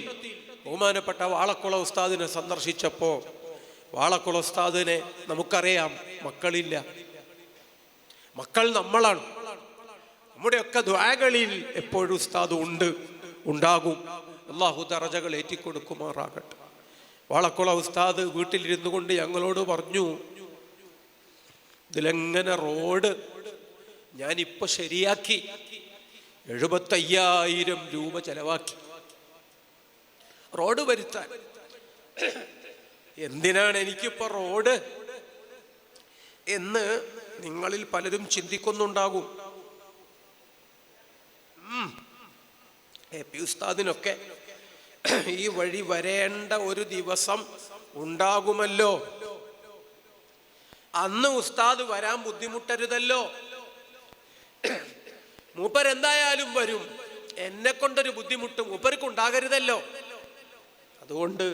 ബഹുമാനപ്പെട്ട വാളക്കുളം ഉസ്താദിനെ സന്ദർശിച്ചപ്പോ വാളക്കുളം ഉസ്താദിനെ നമുക്കറിയാം, മക്കളില്ല. മക്കൾ നമ്മളാണ്. നമ്മുടെയൊക്കെ ദുആകളിൽ എപ്പോഴും ഉസ്താദ് ഉണ്ട്, ഉണ്ടാകും. അല്ലാഹു ദറജകൾ ഏറ്റിക്കൊടുക്കുമാറാകട്ടെ. വാളക്കുളം ഉസ്താദ് വീട്ടിലിരുന്നു കൊണ്ട് ഞങ്ങളോട് പറഞ്ഞു, ഇതിലെങ്ങനെ റോഡ് ഞാനിപ്പോ ശരിയാക്കി, 75,000 രൂപ ചെലവാക്കി റോഡ് വരുത്താൻ. എന്തിനാണ് എനിക്കിപ്പോ റോഡ് എന്ന് നിങ്ങളിൽ പലരും ചിന്തിക്കുന്നുണ്ടാകും. AP ഉസ്താദിനൊക്കെ ഈ വഴി വരേണ്ട ഒരു ദിവസം ഉണ്ടാകുമല്ലോ അന്ന് ഉസ്താദ് വരാൻ ബുദ്ധിമുട്ടരുതല്ലോ, മൂപ്പരെന്തായാലും വരും, എന്നെ കൊണ്ടൊരു ബുദ്ധിമുട്ട് മൂപ്പർക്ക് ഉണ്ടാകരുതല്ലോ. അതുകൊണ്ട്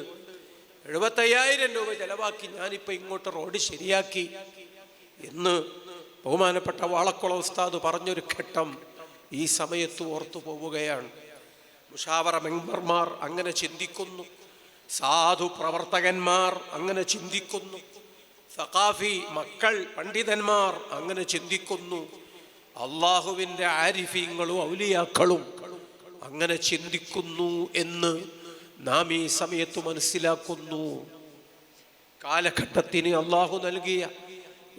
75,000 രൂപ ചെലവാക്കി ഞാനിപ്പോൾ ഇങ്ങോട്ട് റോഡ് ശരിയാക്കി എന്ന് ബഹുമാനപ്പെട്ട വാളക്കുളം ഉസ്താദ് പറഞ്ഞൊരു ഘട്ടം ഈ സമയത്ത് ഓർത്തു പോവുകയാണ്. മുഷാവറ മെമ്പർമാർ അങ്ങനെ ചിന്തിക്കുന്നു, സാധു പ്രവർത്തകന്മാർ അങ്ങനെ ചിന്തിക്കുന്നു, സഖാഫി മക്കൾ പണ്ഡിതന്മാർ അങ്ങനെ ചിന്തിക്കുന്നു, അള്ളാഹുവിൻ്റെ ആരിഫീങ്ങളും ഔലിയാക്കളും അങ്ങനെ ചിന്തിക്കുന്നു എന്ന് നാം ഈ സമയത്ത് മനസ്സിലാക്കുന്നു. കാലഘട്ടത്തിന് അള്ളാഹു നൽകിയ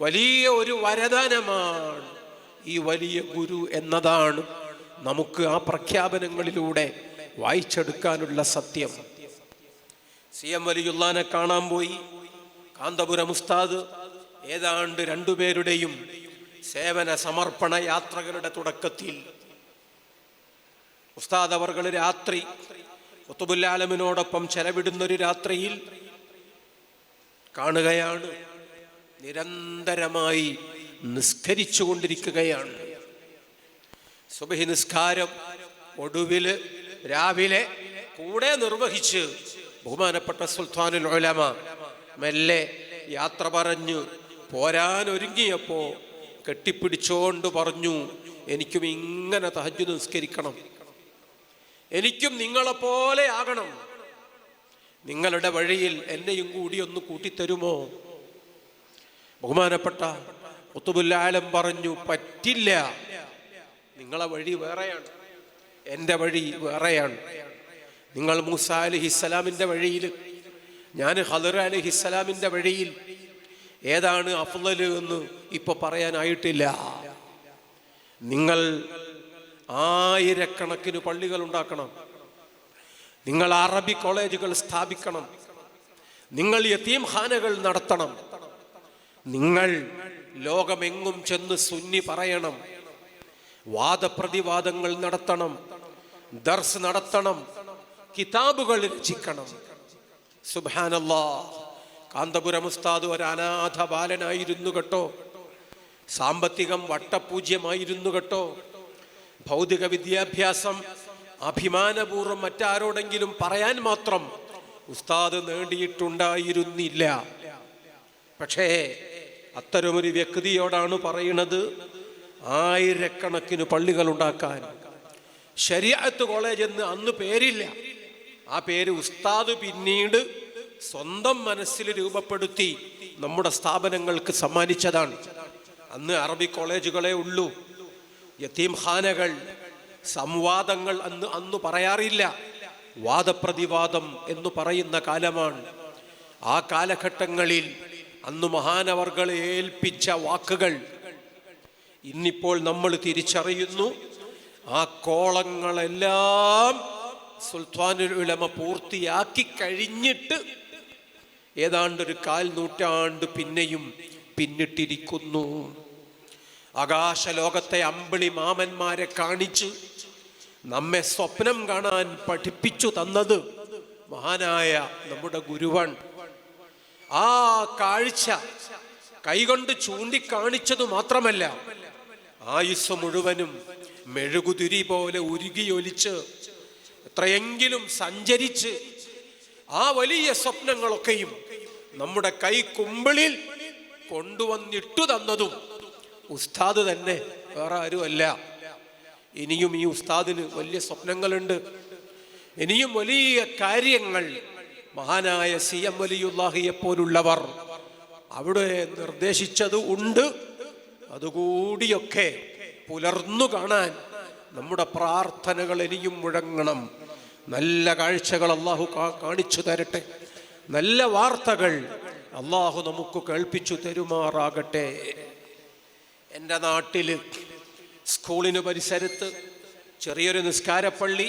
വലിയ ഒരു വരദാനമാണ് ഈ വലിയ ഗുരു എന്നതാണ് നമുക്ക് ആ പ്രഖ്യാപനങ്ങളിലൂടെ വായിച്ചെടുക്കാനുള്ള സത്യം. CM വലിയുള്ളാനെ കാണാൻ പോയി കാന്തപുരം ഉസ്താദ്. ഏതാണ്ട് 2 പേരുടെയും സേവന സമർപ്പണ യാത്രകളുടെ തുടക്കത്തിൽ ഉസ്താദ് അവർകൾ രാത്രി ഖുതുബുൽ ആലമിനോടൊപ്പം ചെലവിടുന്നൊരു രാത്രിയിൽ കാണുകയാണ്, നിരന്തരമായി നിസ്കരിച്ചു കൊണ്ടിരിക്കുകയാണ്. സുബ്ഹി നിസ്കാരം ഒടുവില് രാവിലെ കൂടെ നിർവഹിച്ച് ബഹുമാനപ്പെട്ട സുൽത്താനുൽ ഉലമ മെല്ലെ യാത്ര പറഞ്ഞു പോരാനൊരുങ്ങിയപ്പോ കെട്ടിപ്പിടിച്ചോണ്ട് പറഞ്ഞു, എനിക്കും ഇങ്ങനെ തഹജ്ജുദ് നിസ്കരിക്കണം, എനിക്കും നിങ്ങളെപ്പോലെ ആകണം, നിങ്ങളുടെ വഴിയിൽ എന്നെയും കൂടി ഒന്ന് കൂട്ടിത്തരുമോ? ബഹുമാനപ്പെട്ട ഖുതുബുൽ ആലം പറഞ്ഞു, പറ്റില്ല, നിങ്ങളെ വഴി വേറെയാണ്, എൻ്റെ വഴി വേറെയാണ്. നിങ്ങൾ മൂസ അലൈഹിസ്സലാമിൻ്റെ വഴിയിൽ, ഞാൻ ഖദർ അലൈഹിസ്സലാമിൻ്റെ വഴിയിൽ. ഏതാണ് അഫ്ളൽ എന്ന് ഇപ്പൊ പറയാനായിട്ടില്ല. നിങ്ങൾ 1000കണക്കിന് പള്ളികൾ ഉണ്ടാക്കണം, നിങ്ങൾ അറബി കോളേജുകൾ സ്ഥാപിക്കണം, നിങ്ങൾ യതീം ഖാനകൾ നടത്തണം, നിങ്ങൾ ലോകമെങ്ങും ചെന്ന് സുന്നി പറയണം, വാദപ്രതിവാദങ്ങൾ നടത്തണം, ദർസ് നടത്തണം, കിതാബുകൾ രചിക്കണം. സുബ്ഹാനല്ലാഹ്, കാന്തപുരം ഉസ്താദ് ഒരു അനാഥ ബാലനായിരുന്നു കേട്ടോ, സാമ്പത്തികം വട്ടപൂജ്യമായിരുന്നു കേട്ടോ, ഭൗതിക വിദ്യാഭ്യാസം അഭിമാനപൂർവ്വം മറ്റാരോടെങ്കിലും പറയാൻ മാത്രം ഉസ്താദ് നേടിയിട്ടുണ്ടായിരുന്നില്ല. പക്ഷേ അത്തരമൊരു വ്യക്തിയോടാണ് പറയുന്നത് 1000കണക്കിന് പള്ളികൾ ഉണ്ടാക്കാൻ. ശരീഅത്ത് കോളേജ് എന്ന് അന്ന് പേരില്ല, ആ പേര് ഉസ്താദ് പിന്നീട് സ്വന്തം മനസ്സിൽ രൂപപ്പെടുത്തി നമ്മുടെ സ്ഥാപനങ്ങൾക്ക് സമ്മാനിച്ചതാണ്. അന്ന് അറബി കോളേജുകളെ ഉള്ളൂ, യതീം ഖാനകൾ, സംവാദങ്ങൾ അന്ന് പറയാറില്ല, വാദപ്രതിവാദം എന്ന് പറയുന്ന കാലമാണ്. ആ കാലഘട്ടങ്ങളിൽ അന്ന് മഹാനവർകളെ ഏൽപ്പിച്ച വാക്കുകൾ ഇന്നിപ്പോൾ നമ്മൾ തിരിച്ചറിയുന്നു. ആ കോളങ്ങളെല്ലാം സുൽത്താനുൽ ഉലമ പൂർത്തിയാക്കി കഴിഞ്ഞിട്ട് ഏതാണ്ടൊരു 1/4 നൂറ്റാണ്ട് പിന്നെയും പിന്നിട്ടിരിക്കുന്നു. ആകാശലോകത്തെ അമ്പിളി മാമന്മാരെ കാണിച്ച് നമ്മെ സ്വപ്നം കാണാൻ പഠിപ്പിച്ചു തന്നത് മഹാനായ നമ്മുടെ ഗുരുവൻ. ആ കാഴ്ച കൈകൊണ്ട് ചൂണ്ടിക്കാണിച്ചതു മാത്രമല്ല, ആയുസ് മുഴുവനും മെഴുകുതിരി പോലെ ഉരുകിയൊലിച്ച് എത്രയെങ്കിലും സഞ്ചരിച്ച് ആ വലിയ സ്വപ്നങ്ങളൊക്കെയും നമ്മുടെ കൈക്കുമ്പിളിൽ കൊണ്ടുവന്നിട്ടു തന്നതും ഉസ്താദ് തന്നെ, വേറെ ആരുമല്ല. ഇനിയും ഈ ഉസ്താദിന് വലിയ സ്വപ്നങ്ങളുണ്ട്, ഇനിയും വലിയ കാര്യങ്ങൾ മഹാനായ CM വലിയുല്ലാഹിയെ പോലുള്ളവർ അവിടെ നിർദ്ദേശിച്ചത് ഉണ്ട്. അതുകൂടിയൊക്കെ പുലർന്നു കാണാൻ നമ്മുടെ പ്രാർത്ഥനകൾ ഇനിയും മുഴങ്ങണം. നല്ല കാഴ്ചകൾ അള്ളാഹു കാണിച്ചു തരട്ടെ, നല്ല വാർത്തകൾ അള്ളാഹു നമുക്ക് കേൾപ്പിച്ചു തരുമാറാകട്ടെ. എൻ്റെ നാട്ടില് സ്കൂളിന് പരിസരത്ത് ചെറിയൊരു നിസ്കാരപ്പള്ളി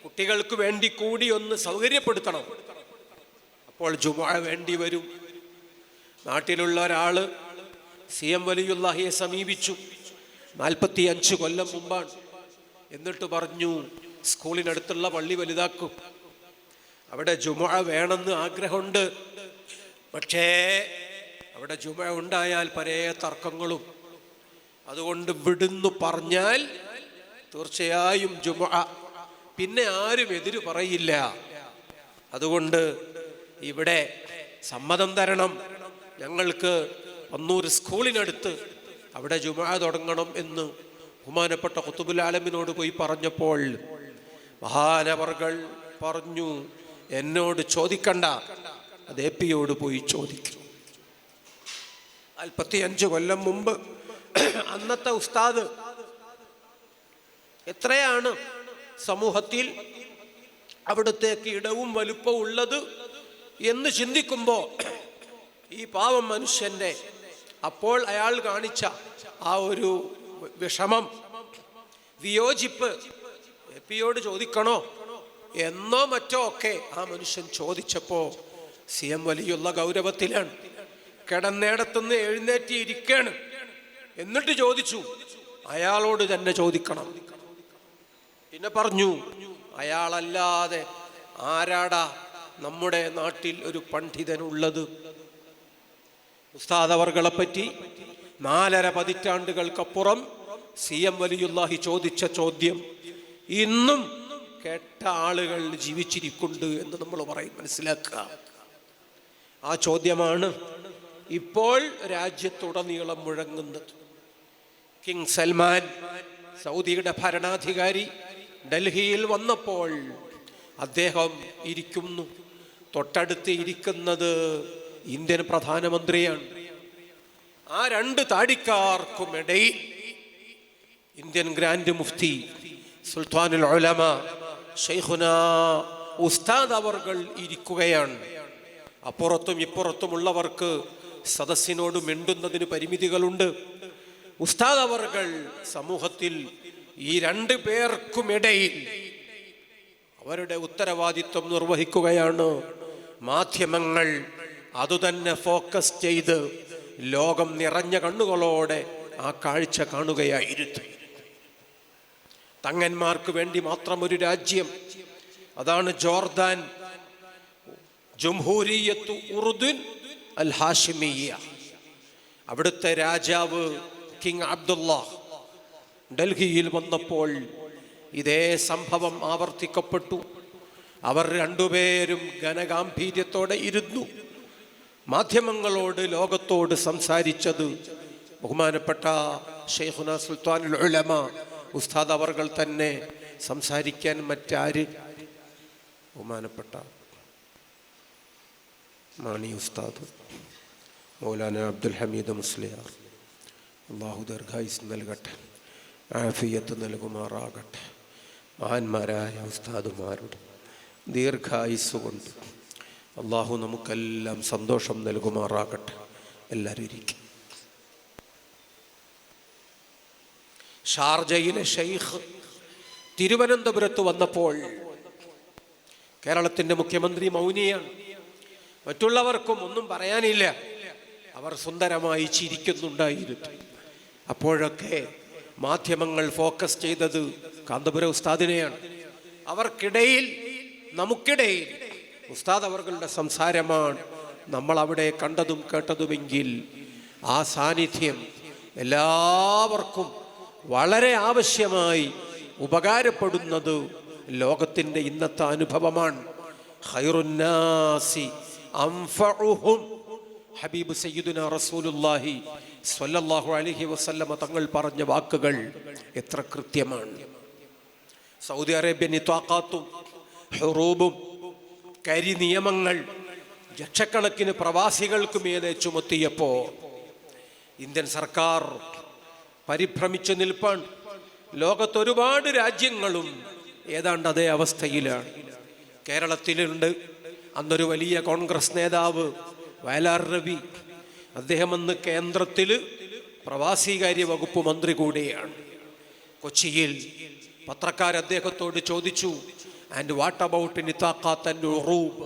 കുട്ടികൾക്ക് വേണ്ടി കൂടി ഒന്ന് സൗകര്യപ്പെടുത്തണം. അപ്പോൾ ജുമുഅ വേണ്ടി വരും. നാട്ടിലുള്ള ഒരാള് CM വലിയുല്ലാഹിയെ സമീപിച്ചു, 45 കൊല്ലം മുമ്പാണ്. എന്നിട്ട് പറഞ്ഞു, സ്കൂളിനടുത്തുള്ള പള്ളി വലുതാക്കും, അവിടെ ജുമുഅ വേണമെന്ന് ആഗ്രഹമുണ്ട്, പക്ഷേ അവിടെ ജുമുഅ ഉണ്ടായാൽ പല തർക്കങ്ങളും. അതുകൊണ്ട് വിടുന്നു പറഞ്ഞാൽ തീർച്ചയായും ജുമുഅ, പിന്നെ ആരും എതിര് പറയില്ല. അതുകൊണ്ട് ഇവിടെ സമ്മതം തരണം, ഞങ്ങൾക്ക് വന്നൂർ സ്കൂളിനടുത്ത് അവിടെ ജുമുഅ തുടങ്ങണം എന്ന് ബഹുമാനപ്പെട്ട ഖുതുബുൽ ആലമിനോട് പോയി പറഞ്ഞപ്പോൾ മഹാനവർകൾ പറഞ്ഞു, എന്നോട് ചോദിക്കണ്ട, അത് എപിയോട് പോയി ചോദിക്കും. 45 കൊല്ലം മുമ്പ് അന്നത്തെ ഉസ്താദ് എത്രയാണ് സമൂഹത്തിൽ അവിടത്തേക്ക് ഇടവും വലുപ്പവും ഉള്ളത് എന്ന് ചിന്തിക്കുമ്പോൾ ഈ പാവം മനുഷ്യൻ്റെ അപ്പോൾ അയാൾ കാണിച്ച ആ ഒരു വിഷമം, വിയോജിപ്പ് എപിയോട് ചോദിക്കണോ എന്നോ മറ്റോ ഒക്കെ ആ മനുഷ്യൻ ചോദിച്ചപ്പോൾ CM വലിയുള്ള ഗൗരവത്തിലാണ്. കിടന്നേടത്തുനിന്ന് എഴുന്നേറ്റി ഇരിക്കാണ്. എന്നിട്ട് ചോദിച്ചു, അയാളോട് തന്നെ ചോദിക്കണം. പിന്നെ പറഞ്ഞു, അയാളല്ലാതെ ആരാടാ നമ്മുടെ നാട്ടിൽ ഒരു പണ്ഡിതനുള്ളത്? ഉസ്താദ് അവർകളെ പറ്റി 4.5 പതിറ്റാണ്ടുകൾക്കപ്പുറം CM വലിയുല്ലാഹി ചോദിച്ച ചോദ്യം ഇന്നും കേട്ട ആളുകൾ ജീവിച്ചിരിക്കുന്നുണ്ട് എന്ന് നമ്മൾ പറയും. മനസ്സിലാക്കുക, ആ ചോദ്യമാണ് ഇപ്പോൾ രാജ്യത്തുടനീളം മുഴങ്ങുന്നത്. കിങ് സൽമാൻ, സൗദിയുടെ ഭരണാധികാരി, ഡൽഹിയിൽ വന്നപ്പോൾ അദ്ദേഹം ഇരിക്കുന്നു. തൊട്ടടുത്ത് ഇരിക്കുന്നത് ഇന്ത്യൻ പ്രധാനമന്ത്രിയാണ്. ആ 2 താടിക്കാർക്കുമിടയിൽ ഇന്ത്യൻ ഗ്രാൻഡ് മുഫ്തി സുൽത്താനുൽ ഉലമ ശൈഖുന ഉസ്താദ് അവർകൾ ഇരിക്കുകയാണ്. അപ്പുറത്തും ഇപ്പുറത്തുമുള്ളവർക്ക് സദസ്സിനോട് മിണ്ടുന്നതിന് പരിമിതികളുണ്ട്. ഉസ്താദ് അവർകൾ സമൂഹത്തിൽ ഈ 2 പേർക്കുമിടയിൽ അവരുടെ ഉത്തരവാദിത്വം നിർവഹിക്കുകയാണ്. മാധ്യമങ്ങൾ അതുതന്നെ ഫോക്കസ് ചെയ്ത് ലോകം നിറഞ്ഞ കണ്ണുകളോടെ ആ കാഴ്ച കാണുകയായിരുന്നു. തങ്ങന്മാർക്ക് വേണ്ടി മാത്രം ഒരു രാജ്യം, അതാണ് ജോർദാൻ, ജംഹൂരിയത്ത് ഉർദുൻ അൽ ഹാഷിമിയ്യ. അവിടുത്തെ രാജാവ് കിങ് അബ്ദുള്ള ഡൽഹിയിൽ വന്നപ്പോൾ ഇതേ സംഭവം ആവർത്തിക്കപ്പെട്ടു. അവർ 2 പേരും ഘനഗാംഭീര്യത്തോടെ ഇരുന്നു. മാധ്യമങ്ങളോട്, ലോകത്തോട് സംസാരിച്ചത് ബഹുമാനപ്പെട്ട ശൈഖുന സുൽത്താനുൽ ഉലമ ഉസ്താദ് അവർകൾ തന്നെ. സംസാരിക്കാൻ മറ്റാര്? ബഹുമാനപ്പെട്ട മാണി ഉസ്താദ്, മൗലാന അബ്ദുൽ ഹമീദ് മുസ്ലിയാർ, അള്ളാഹു ദീർഘായുസ് നൽകട്ടെ, ആഫിയത്ത് നൽകുമാറാകട്ടെ. മഹാന്മാരായ ഉസ്താദുമാരുടെ ദീർഘായുസ് കൊണ്ട് അള്ളാഹു നമുക്കെല്ലാം സന്തോഷം നൽകുമാറാകട്ടെ. എല്ലാവരും ഇരിക്കും. ഷാർജയിലെ ഷെയ്ഖ് തിരുവനന്തപുരത്ത് വന്നപ്പോൾ കേരളത്തിൻ്റെ മുഖ്യമന്ത്രി മൗനിയാണ്. മറ്റുള്ളവർക്കും ഒന്നും പറയാനില്ല. അവർ സുന്ദരമായി ചിരിക്കുന്നുണ്ടായിരുന്നു. അപ്പോഴൊക്കെ മാധ്യമങ്ങൾ ഫോക്കസ് ചെയ്തത് കാന്തപുര ഉസ്താദിനെയാണ്. അവർക്കിടയിൽ, നമുക്കിടയിൽ ഉസ്താദ് അവരുടെ സംസാരമാണ് നമ്മൾ അവിടെ കണ്ടതും കേട്ടതുമെങ്കിൽ ആ സാന്നിധ്യം എല്ലാവർക്കും വളരെ ആവശ്യമായി ഉപകാരപ്പെടുന്നത് ലോകത്തിൻ്റെ ഇന്നത്തെ അനുഭവമാണ്. ഖൈറുന്നാസി അൻഫഉഹും, ഹബീബ് സയ്യിദുനാ റസൂലുള്ളാഹി സ്വല്ലല്ലാഹു അലൈഹി വസല്ലമ തങ്ങൾ പറഞ്ഞ വാക്കുകൾ എത്ര കൃത്യമാണ്. സൗദി അറേബ്യൻ നിത്വാഖാത്തും ഹുറൂബും കരി നിയമങ്ങൾ ലക്ഷക്കണക്കിന് പ്രവാസികൾക്ക് മേലെ ചുമത്തിയപ്പോൾ ഇന്ത്യൻ സർക്കാർ പരിഭ്രമിച്ചു നിൽപ്പാണ്. ലോകത്തൊരുപാട് രാജ്യങ്ങളും ഏതാണ്ട് അതേ അവസ്ഥയിലാണ്. കേരളത്തിലുണ്ട് അന്നൊരു വലിയ കോൺഗ്രസ് നേതാവ് വയലാർ രവി. അദ്ദേഹം അന്ന് കേന്ദ്രത്തിൽ പ്രവാസികാര്യ വകുപ്പ് മന്ത്രി കൂടിയാണ്. കൊച്ചിയിൽ പത്രക്കാർ അദ്ദേഹത്തോട് ചോദിച്ചു, ആൻഡ് വാട്ട് അബൌട്ട് നിതാഖാത്ത് ആൻഡ് ഉറൂബ്,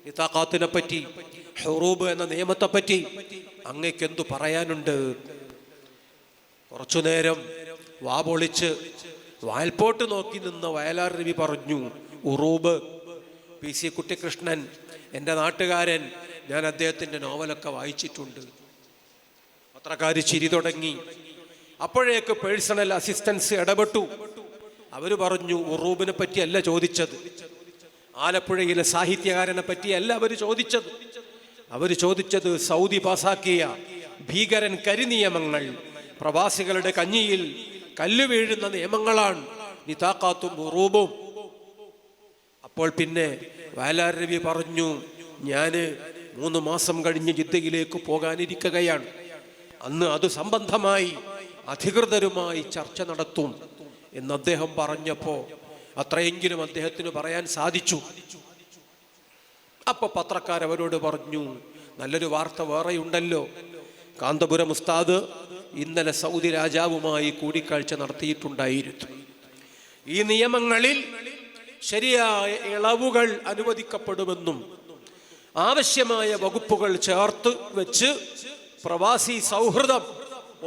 നിതാഖാത്തിനെ പറ്റി, ഹുറൂബ് എന്ന നിയമത്തെ പറ്റി അങ്ങേക്ക് എന്തു പറയാനുണ്ട്? കുറച്ചു നേരം വാ പൊളിച്ച് വാൽപോട്ട് നോക്കി നിന്ന വയലാർ രവി പറഞ്ഞു, ഉറൂബ്, PC കുട്ടിക്കൃഷ്ണൻ എൻ്റെ നാട്ടുകാരൻ ഞാൻ അദ്ദേഹത്തിൻ്റെ നോവലൊക്കെ വായിച്ചിട്ടുണ്ട്. പത്രക്കാർ ചിരി തുടങ്ങി. അപ്പോഴേക്ക് പേഴ്സണൽ അസിസ്റ്റൻസ് ഇടപെട്ടു. അവർ പറഞ്ഞു, ഉറൂബിനെ പറ്റിയല്ല ചോദിച്ചത്, ആലപ്പുഴയിലെ സാഹിത്യകാരനെ പറ്റിയല്ല അവർ ചോദിച്ചത് സൗദി പാസാക്കിയ ഭീകരൻ കരിനിയമങ്ങൾ, പ്രവാസികളുടെ കഞ്ഞിയിൽ കല്ല് വീഴുന്ന നിയമങ്ങളാണ് നിതാഖാത്തും ഉറൂബും. അപ്പോൾ പിന്നെ വയലാർ രവി പറഞ്ഞു, ഞാൻ 3 മാസം കഴിഞ്ഞ് ജിദ്ദയിലേക്ക് പോകാനിരിക്കുകയാണ്, അന്ന് അത് സംബന്ധമായി അധികൃതരുമായി ചർച്ച നടത്തും എന്ന് അദ്ദേഹം പറഞ്ഞപ്പോൾ അത്രയെങ്കിലും അദ്ദേഹത്തിന് പറയാൻ സാധിച്ചു. അപ്പൊ പത്രക്കാരവരോട് പറഞ്ഞു, നല്ലൊരു വാർത്ത വേറെയുണ്ടല്ലോ, കാന്തപുരം ഉസ്താദ് ഇന്നലെ സൗദി രാജാവുമായി കൂടിക്കാഴ്ച നടത്തിയിട്ടുണ്ടായിരുന്നു. ഈ നിയമങ്ങളിൽ ശരിയായ ഇളവുകൾ അനുവദിക്കപ്പെടുമെന്നും ആവശ്യമായ വകുപ്പുകൾ ചേർത്ത് വെച്ച് പ്രവാസി സൗഹൃദം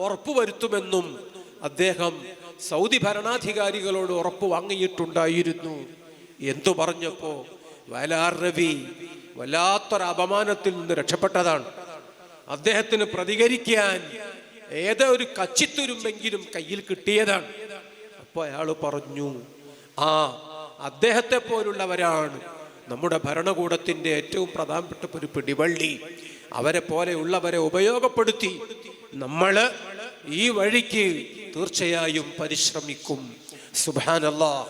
ഉറപ്പുവരുത്തുമെന്നും അദ്ദേഹം സൗദി ഭരണാധികാരികളോട് ഉറപ്പ് വാങ്ങിയിട്ടുണ്ടായിരുന്നു. എന്തു പറഞ്ഞപ്പോ വയലാർ രവി വല്ലാത്തൊരു അപമാനത്തിൽ നിന്ന് രക്ഷപ്പെട്ടതാണ്. അദ്ദേഹത്തിന് പ്രതികരിക്കാൻ ഏതോ ഒരു കച്ചിത്തുരുമ്പെങ്കിലും കയ്യിൽ കിട്ടിയതാണ്. അപ്പൊ അയാൾ പറഞ്ഞു, അദ്ദേഹത്തെ പോലുള്ളവരാണ് നമ്മുടെ ഭരണകൂടത്തിന്റെ ഏറ്റവും പ്രധാനപ്പെട്ട ഒരു പിടിവള്ളി. അവരെ പോലെയുള്ളവരെ ഉപയോഗപ്പെടുത്തി നമ്മൾ ഈ വഴിക്ക് തീർച്ചയായും പരിശ്രമിക്കും. സുബ്ഹാനല്ലാഹ്.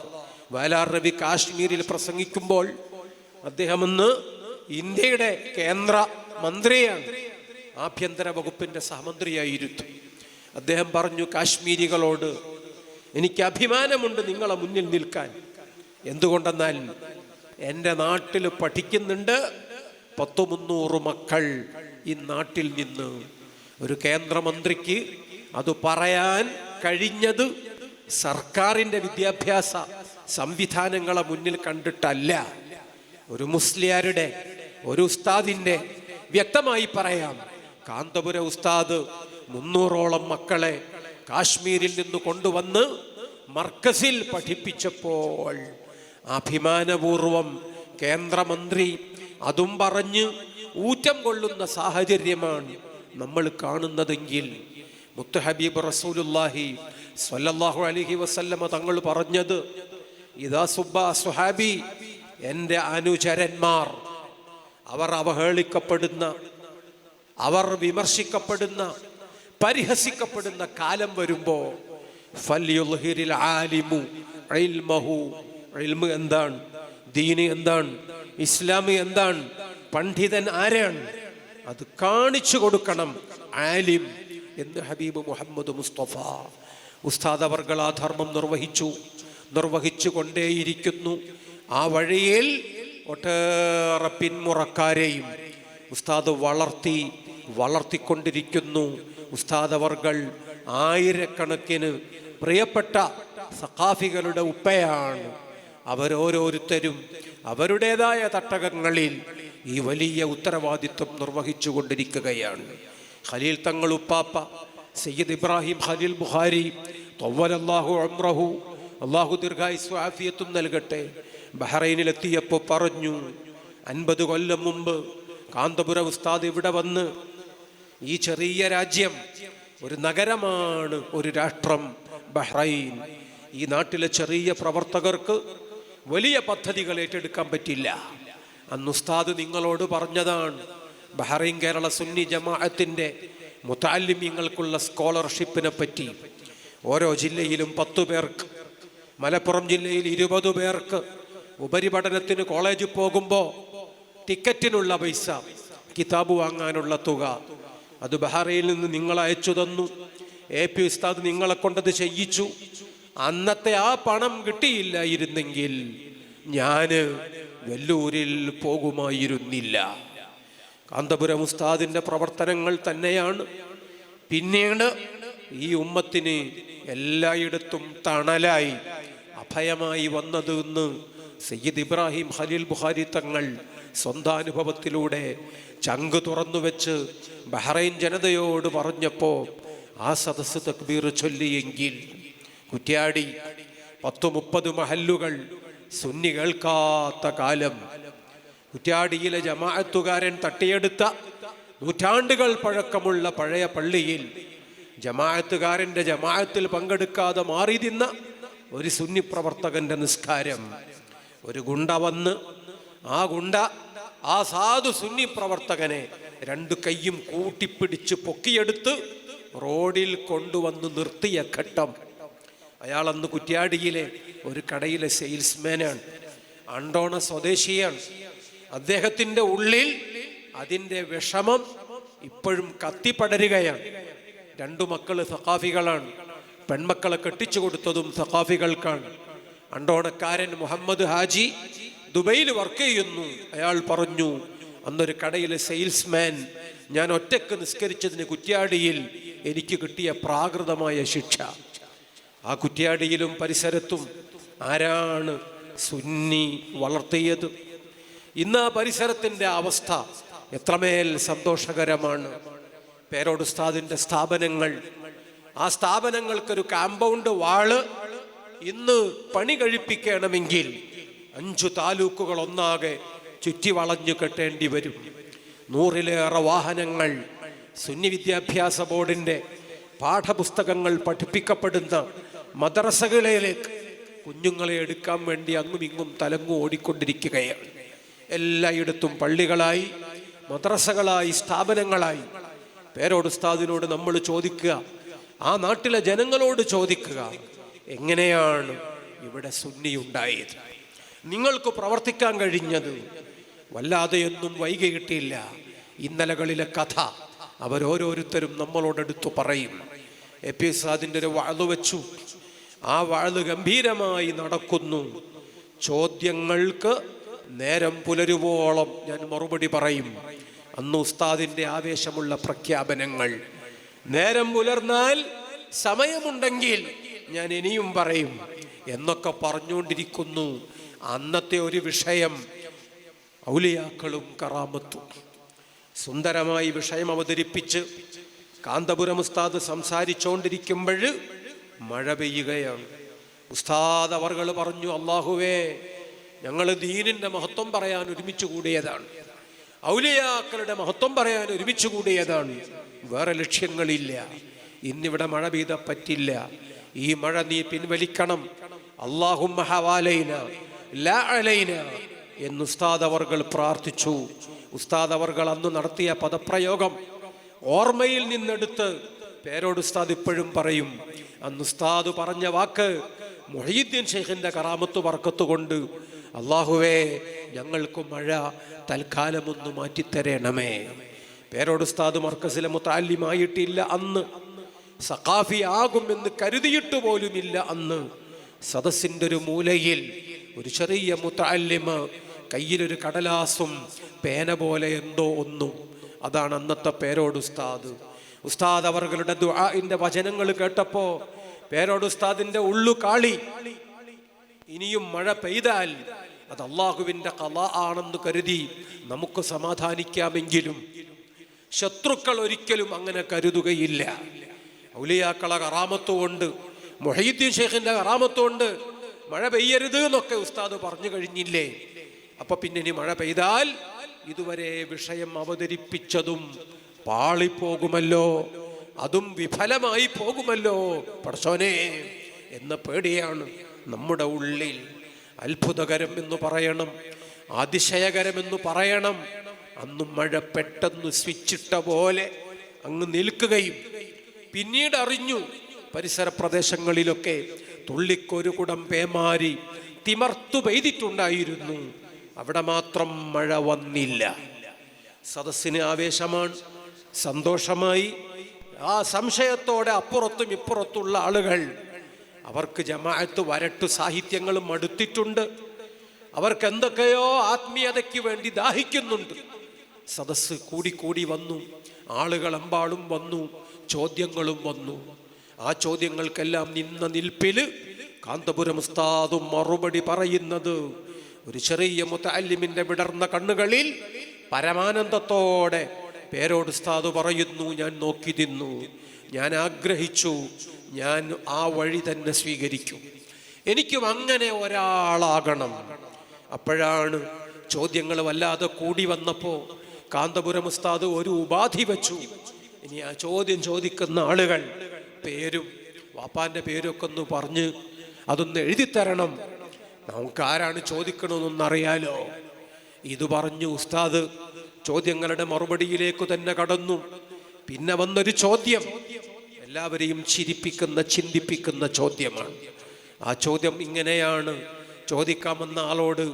വയലാർ രവി കാശ്മീരിൽ പ്രസംഗിക്കുമ്പോൾ അദ്ദേഹം ഇന്ന് ഇന്ത്യയുടെ കേന്ദ്ര മന്ത്രിയാണ്, ആഭ്യന്തര വകുപ്പിന്റെ സഹമന്ത്രിയായിരുന്നു. അദ്ദേഹം പറഞ്ഞു, കാശ്മീരികളോട് എനിക്ക് അഭിമാനമുണ്ട് നിങ്ങളെ മുന്നിൽ നിൽക്കാൻ. എന്തുകൊണ്ടെന്നാൽ എൻ്റെ നാട്ടിൽ പഠിക്കുന്നുണ്ട് 100-300 മക്കൾ ഈ നാട്ടിൽ നിന്ന്. ഒരു കേന്ദ്രമന്ത്രിക്ക് അത് പറയാൻ കഴിഞ്ഞത് സർക്കാരിൻ്റെ വിദ്യാഭ്യാസ സംവിധാനങ്ങളെ മുന്നിൽ കണ്ടിട്ടല്ല, ഒരു മുസ്ലിയാരുടെ, ഒരു ഉസ്താദിൻ്റെ. വ്യക്തമായി പറയാം, കാന്തപുര ഉസ്താദ് 300ഓളം മക്കളെ കാശ്മീരിൽ നിന്ന് കൊണ്ടുവന്ന് മർക്കസിൽ പഠിപ്പിച്ചപ്പോൾ അഭിമാനപൂർവം കേന്ദ്രമന്ത്രി അതും പറഞ്ഞ് ഊറ്റം കൊള്ളുന്ന സാഹചര്യമാണ് നമ്മൾ കാണുന്നതെങ്കിൽ മുത്ത് ഹബീബ് റസൂലുള്ളാഹി സ്വല്ലല്ലാഹു അലൈഹി വസല്ലമ തങ്ങൾ പറഞ്ഞത്, ഇദാ സുബ്ബ സുഹാബി, എൻ്റെ അനുചരന്മാർ അവർ അവഹേളിക്കപ്പെടുന്ന, അവർ വിമർശിക്കപ്പെടുന്ന, പരിഹസിക്കപ്പെടുന്ന കാലം വരുമ്പോ ഫൽയുൽഹിരിൽ ആലിമു ഇൽമഹു, ഇൽമ് എന്താണ്, ദീന് എന്താണ്, ഇസ്ലാം എന്താണ്, പണ്ഡിതൻ ആരാണ്, അത് കാണിച്ചു കൊടുക്കണം ആലിം എന്ന് ഹബീബ് മുഹമ്മദ് മുസ്തഫ. ഉസ്താദ് അവർകൾ ആ ധർമ്മം നിർവഹിച്ചു കൊണ്ടേയിരിക്കുന്നു. ആ വഴിയിൽ ഒട്ടേറെ പിന്മുറക്കാരെയും ഉസ്താദ് വളർത്തിക്കൊണ്ടിരിക്കുന്നു. ഉസ്താദ് അവർകൾ ആയിരക്കണക്കിന് പ്രിയപ്പെട്ട സഖാഫികളുടെ ഉപ്പയാണ്. അവരോരോരുത്തരും അവരുടേതായ തട്ടകങ്ങളിൽ ഈ വലിയ ഉത്തരവാദിത്വം നിർവഹിച്ചു കൊണ്ടിരിക്കുകയാണ്. ഖലീൽ തങ്ങൾ ഉപ്പാപ്പ സയ്യിദ് ഇബ്രാഹിം ഖലീൽ ബുഖാരി തവ്വലല്ലാഹു ഉംറഹു, അല്ലാഹു ദീർഘായുസ്സും ആഫിയത്തും നൽകട്ടെ, ബഹ്റൈനിലെത്തിയപ്പോൾ പറഞ്ഞു, 50 കൊല്ലം മുമ്പ് കാന്തപുര ഉസ്താദ് ഇവിടെ വന്ന്, ഈ ചെറിയ രാജ്യം, ഒരു നഗരമാണ്, ഒരു രാഷ്ട്രം ബഹ്റൈൻ. ഈ നാട്ടിലെ ചെറിയ പ്രവർത്തകർക്ക് വലിയ പദ്ധതികൾ ഏറ്റെടുക്കാൻ പറ്റില്ല. അന്ന് ഉസ്താദ് നിങ്ങളോട് പറഞ്ഞതാണ്, ബഹ്റൈൻ കേരള സുന്നി ജമാഅത്തിന്റെ മുതഅല്ലിമീങ്ങൾക്കുള്ള സ്കോളർഷിപ്പിനെ പറ്റി. ഓരോ ജില്ലയിലും 10 പേർക്ക്, മലപ്പുറം ജില്ലയിൽ 20 പേർക്ക് ഉപരിപഠനത്തിന് കോളേജിൽ പോകുമ്പോൾ ടിക്കറ്റിനുള്ള പൈസ, കിതാബ് വാങ്ങാനുള്ള തുക, അത് ബഹ്റൈനിൽ നിന്ന് നിങ്ങൾ അയച്ചു തന്നു. AP ഉസ്താദ് നിങ്ങളെ കൊണ്ടത് ചെയ്യിച്ചു. അന്നത്തെ ആ പണം കിട്ടിയില്ലായിരുന്നെങ്കിൽ ഞാൻ വെല്ലൂരിൽ പോകുമായിരുന്നില്ല. കാന്തപുരം ഉസ്താദിന്റെ പ്രവർത്തനങ്ങൾ തന്നെയാണ് പിന്നീട് ഈ ഉമ്മത്തിന് എല്ലായിടത്തും തണലായി, അഭയമായി വന്നത് എന്ന് സയ്യിദ് ഇബ്രാഹിം ഖലീൽ ബുഖാരി തങ്ങൾ സ്വന്താനുഭവത്തിലൂടെ ചങ്ക് തുറന്നു വെച്ച് ബഹ്റൈൻ ജനതയോട് പറഞ്ഞപ്പോ ആ സദസ്സ് തക്ബീർ ചൊല്ലിയെങ്കിൽ കുറ്റ്യാടി 10-30 മഹല്ലുകൾ സുന്നി കേൾക്കാത്ത കാലം, കുറ്റ്യാടിയിലെ ജമാഅത്തുകാരൻ തട്ടിയെടുത്ത നൂറ്റാണ്ടുകൾ പഴക്കമുള്ള പഴയ പള്ളിയിൽ ജമാഅത്തുകാരൻ്റെ ജമാഅത്തിൽ പങ്കെടുക്കാതെ മാറി നിന്ന ഒരു സുന്നി പ്രവർത്തകന്റെ നിസ്കാരം. ഒരു ഗുണ്ട വന്ന് ആ സാധു സുന്നി പ്രവർത്തകനെ രണ്ടു കൈയും കൂട്ടിപ്പിടിച്ച് പൊക്കിയെടുത്ത് റോഡിൽ കൊണ്ടുവന്ന് നിർത്തിയ ഘട്ടം. അയാൾ അന്ന് കുറ്റ്യാടിയിലെ ഒരു കടയിലെ സെയിൽസ്മാനാണ്, അണ്ടോണ സ്വദേശിയാണ്. അദ്ദേഹത്തിൻ്റെ ഉള്ളിൽ അതിൻ്റെ വിഷമം ഇപ്പോഴും കത്തിപ്പടരുകയാണ്. രണ്ടു മക്കള് സഖാഫികളാണ്, പെൺമക്കളെ കെട്ടിച്ചു കൊടുത്തതും സഖാഫികൾക്കാണ്. അണ്ടോണക്കാരൻ മുഹമ്മദ് ഹാജി ദുബൈയിൽ വർക്ക് ചെയ്യുന്നു. അയാൾ പറഞ്ഞു, അന്നൊരു കടയിലെ സെയിൽസ്മാൻ, ഞാൻ ഒറ്റക്ക് നിസ്കരിച്ചതിന് കുറ്റ്യാടിയിൽ എനിക്ക് കിട്ടിയ പ്രാകൃതമായ ശിക്ഷ. ആ കുറ്റ്യാടിയിലും പരിസരത്തും ആരാണ് സുന്നി വളർത്തിയത്? ഇന്ന് ആ പരിസരത്തിൻ്റെ അവസ്ഥ എത്രമേൽ സന്തോഷകരമാണ്. പേരോട് ഉസ്താദിൻ്റെ സ്ഥാപനങ്ങൾ, ആ സ്ഥാപനങ്ങൾക്കൊരു കാമ്പൗണ്ട് വാള് ഇന്ന് പണി കഴിപ്പിക്കണമെങ്കിൽ 5 താലൂക്കുകൾ ഒന്നാകെ ചുറ്റി വളഞ്ഞു കെട്ടേണ്ടി വരും. 100-ലേറെ വാഹനങ്ങൾ സുന്നി വിദ്യാഭ്യാസ ബോർഡിൻ്റെ പാഠപുസ്തകങ്ങൾ പഠിപ്പിക്കപ്പെടുന്ന മദ്രസകളിലേക്ക് കുഞ്ഞുങ്ങളെ എടുക്കാൻ വേണ്ടി അങ്ങും ഇങ്ങും തലങ്ങും ഓടിക്കൊണ്ടിരിക്കുകയാണ്. എല്ലായിടത്തും പള്ളികളായി, മദ്രസകളായി, സ്ഥാപനങ്ങളായി. പേരോട് ഉസ്താദിനോട് നമ്മൾ ചോദിക്കുക, ആ നാട്ടിലെ ജനങ്ങളോട് ചോദിക്കുക, എങ്ങനെയാണ് ഇവിടെ സുന്നി ഉണ്ടായത്? നിങ്ങൾക്ക് പ്രവർത്തിക്കാൻ കഴിഞ്ഞത്? വല്ലാതെയൊന്നും വൈകിയിട്ടില്ല. ഇന്നലകളിലെ കഥ അവരോരോരുത്തരും നമ്മളോടെടുത്തു പറയും. എ പി ഉസ്താദിൻ്റെ ഒരു വഅദ് വെച്ചു. ആ വഅദ് ഗംഭീരമായി നടക്കുന്നു. ചോദ്യങ്ങൾക്ക് നേരം പുലരുവോളം ഞാൻ മറുപടി പറയും. അന്ന് ഉസ്താദിൻ്റെ ആവേശമുള്ള പ്രഖ്യാപനങ്ങൾ. നേരം പുലർന്നാൽ സമയമുണ്ടെങ്കിൽ ഞാൻ ഇനിയും പറയും എന്നൊക്കെ പറഞ്ഞുകൊണ്ടിരിക്കുന്നു. അന്നത്തെ ഒരു വിഷയം ഔലിയാക്കളും കറാമത്തും. സുന്ദരമായി വിഷയം അവതരിപ്പിച്ച് കാന്തപുരം ഉസ്താദ് സംസാരിച്ചുകൊണ്ടിരിക്കുമ്പോൾ മഴ പെയ്യുകയാണ്. ഉസ്താദ് അവർകൾ പറഞ്ഞു, അല്ലാഹുവേ, ഞങ്ങൾ ദീനിൻ്റെ മഹത്വം പറയാൻ ഒരുമിച്ച് കൂടിയതാണ്, ഔലിയാക്കളുടെ മഹത്വം പറയാൻ ഒരുമിച്ച് കൂടിയതാണ്, വേറെ ലക്ഷ്യങ്ങളില്ല. ഇന്നിവിടെ മഴ പെയ്ത പറ്റില്ല, ഈ മഴ നീ പിൻവലിക്കണം. അല്ലാഹുമ്മ ഹവാലൈന ലാ അലൈന എന്ന് ഉസ്താദ് അവർകൾ പ്രാർത്ഥിച്ചു. ഉസ്താദ് അവർകൾ അന്ന് നടത്തിയ പദപ്രയോഗം ഓർമ്മയിൽ നിന്നെടുത്ത് പേരോട് ഉസ്താദ് ഇപ്പോഴും പറയും. അന്ന് ഉസ്താദ് പറഞ്ഞ വാക്ക് മുഹയ്യിദ്ദീൻ ശൈഖിന്റെ കറാമത്ത് ബർക്കത്ത് കൊണ്ട്, അല്ലാഹുവേ, ഞങ്ങൾക്ക് മഴ തൽക്കാലം ഒന്ന് മാറ്റിത്തരണമേ. പേരോട് ഉസ്താദ് മർക്കസിലെ മുതഅല്ലിമായിട്ടില്ല അന്ന്, സഖാഫി ആകുമെന്ന് കരുതിയിട്ട് പോലുമില്ല അന്ന്. സദസ്സിൻ്റെ ഒരു മൂലയിൽ ഒരു ചെറിയ മുതഅല്ലിമ, കയ്യിലൊരു കടലാസും പേന പോലെ എന്തോ ഒന്നും. അതാണ് അന്നത്തെ പേരോട് ഉസ്താദ്. ഉസ്താദ് അവരുടെ ദുആഇന്റെ വചനങ്ങൾ കേട്ടപ്പോൾ പേരോട് ഉസ്താദിന്റെ ഉള്ളു കാളി. ഇനിയും മഴ പെയ്താൽ അത് അള്ളാഹുവിൻ്റെ ഖളാ ആണെന്ന് കരുതി നമുക്ക് സമാധാനിക്കാമെങ്കിലും ശത്രുക്കൾ ഒരിക്കലും അങ്ങനെ കരുതുകയില്ല. ഔലിയാക്കളെ കറാമത്തുകൊണ്ട്, മുഹയ്യിദ്ദീൻ ശൈഖിന്റെ കറാമത്തുകൊണ്ട് മഴ പെയ്യരുത് എന്നൊക്കെ ഉസ്താദ് പറഞ്ഞു കഴിഞ്ഞില്ലേ? അപ്പൊ പിന്നെ ഇനി മഴ പെയ്താൽ ഇതുവരെ വിഷയം അവതരിപ്പിച്ചതും പാളിപ്പോകുമല്ലോ, അതും വിഫലമായി പോകുമല്ലോ പടച്ചോനെ എന്ന പേടിയാണ് നമ്മുടെ ഉള്ളിൽ. അത്ഭുതകരം എന്ന് പറയണം, അതിശയകരമെന്ന് പറയണം. അന്ന് മഴ പെട്ടെന്ന് സ്വിച്ചിട്ട പോലെ അങ്ങ് നിൽക്കുകയും പിന്നീട് അറിഞ്ഞു പരിസര പ്രദേശങ്ങളിലൊക്കെ തുള്ളിക്കൊരു കുടം പേമാരി തിമർത്തു പെയ്തിട്ടുണ്ടായിരുന്നു. അവിടെ മാത്രം മഴ വന്നില്ല. സദസ്സിന് ആവേശമാണ്, സന്തോഷമായി. ആ സംശയത്തോടെ അപ്പുറത്തും ഇപ്പുറത്തുള്ള ആളുകൾ, അവർക്ക് ജമാഅത്ത് വരട്ടു സാഹിത്യങ്ങളും അടുത്തിട്ടുണ്ട്, അവർക്ക് എന്തൊക്കെയോ ആത്മീയതയ്ക്ക് വേണ്ടി ദാഹിക്കുന്നുണ്ട്. സദസ്സ് കൂടിക്കൂടി വന്നു, ആളുകളെമ്പാടും വന്നു, ചോദ്യങ്ങളും വന്നു. ആ ചോദ്യങ്ങൾക്കെല്ലാം നിന്ന നിൽപ്പിൽ കാന്തപുരം ഉസ്താദും മറുപടി പറയുന്നത് ഒരു ചെറിയ മുതഅല്ലിമിന്റെ വിടർന്ന കണ്ണുകളിൽ പരമാനന്ദത്തോടെ പേരോട് ഉസ്താദ് പറയുന്നു, ഞാൻ നോക്കി നിന്നു, ഞാൻ ആഗ്രഹിച്ചു, ഞാൻ ആ വഴി തന്നെ സ്വീകരിക്കും, എനിക്കും അങ്ങനെ ഒരാളാകണം. അപ്പോഴാണ് ചോദ്യങ്ങൾ വല്ലാതെ കൂടി വന്നപ്പോൾ കാന്തപുരം ഉസ്താദ് ഒരു ഉപാധി വെച്ചു. ഇനി ആ ചോദ്യം ചോദിക്കുന്ന ആളുകൾ പേരും വാപ്പാന്റെ പേരൊക്കെ ഒന്ന് പറഞ്ഞ് അതൊന്ന് എഴുതിത്തരണം, നമുക്ക് ആരാണ് ചോദിക്കണമെന്നറിയാലോ. ഇത് പറഞ്ഞു ഉസ്താദ് ചോദ്യങ്ങളുടെ മറുപടിയിലേക്ക് തന്നെ കടന്നു. പിന്നെ വന്നൊരു ചോദ്യം എല്ലാവരെയും ചിരിപ്പിക്കുന്ന ചിന്തിപ്പിക്കുന്ന ചോദ്യമാണ്. ആ ചോദ്യം ഇങ്ങനെയാണ്: ചോദിക്കാമെന്ന ആളോട്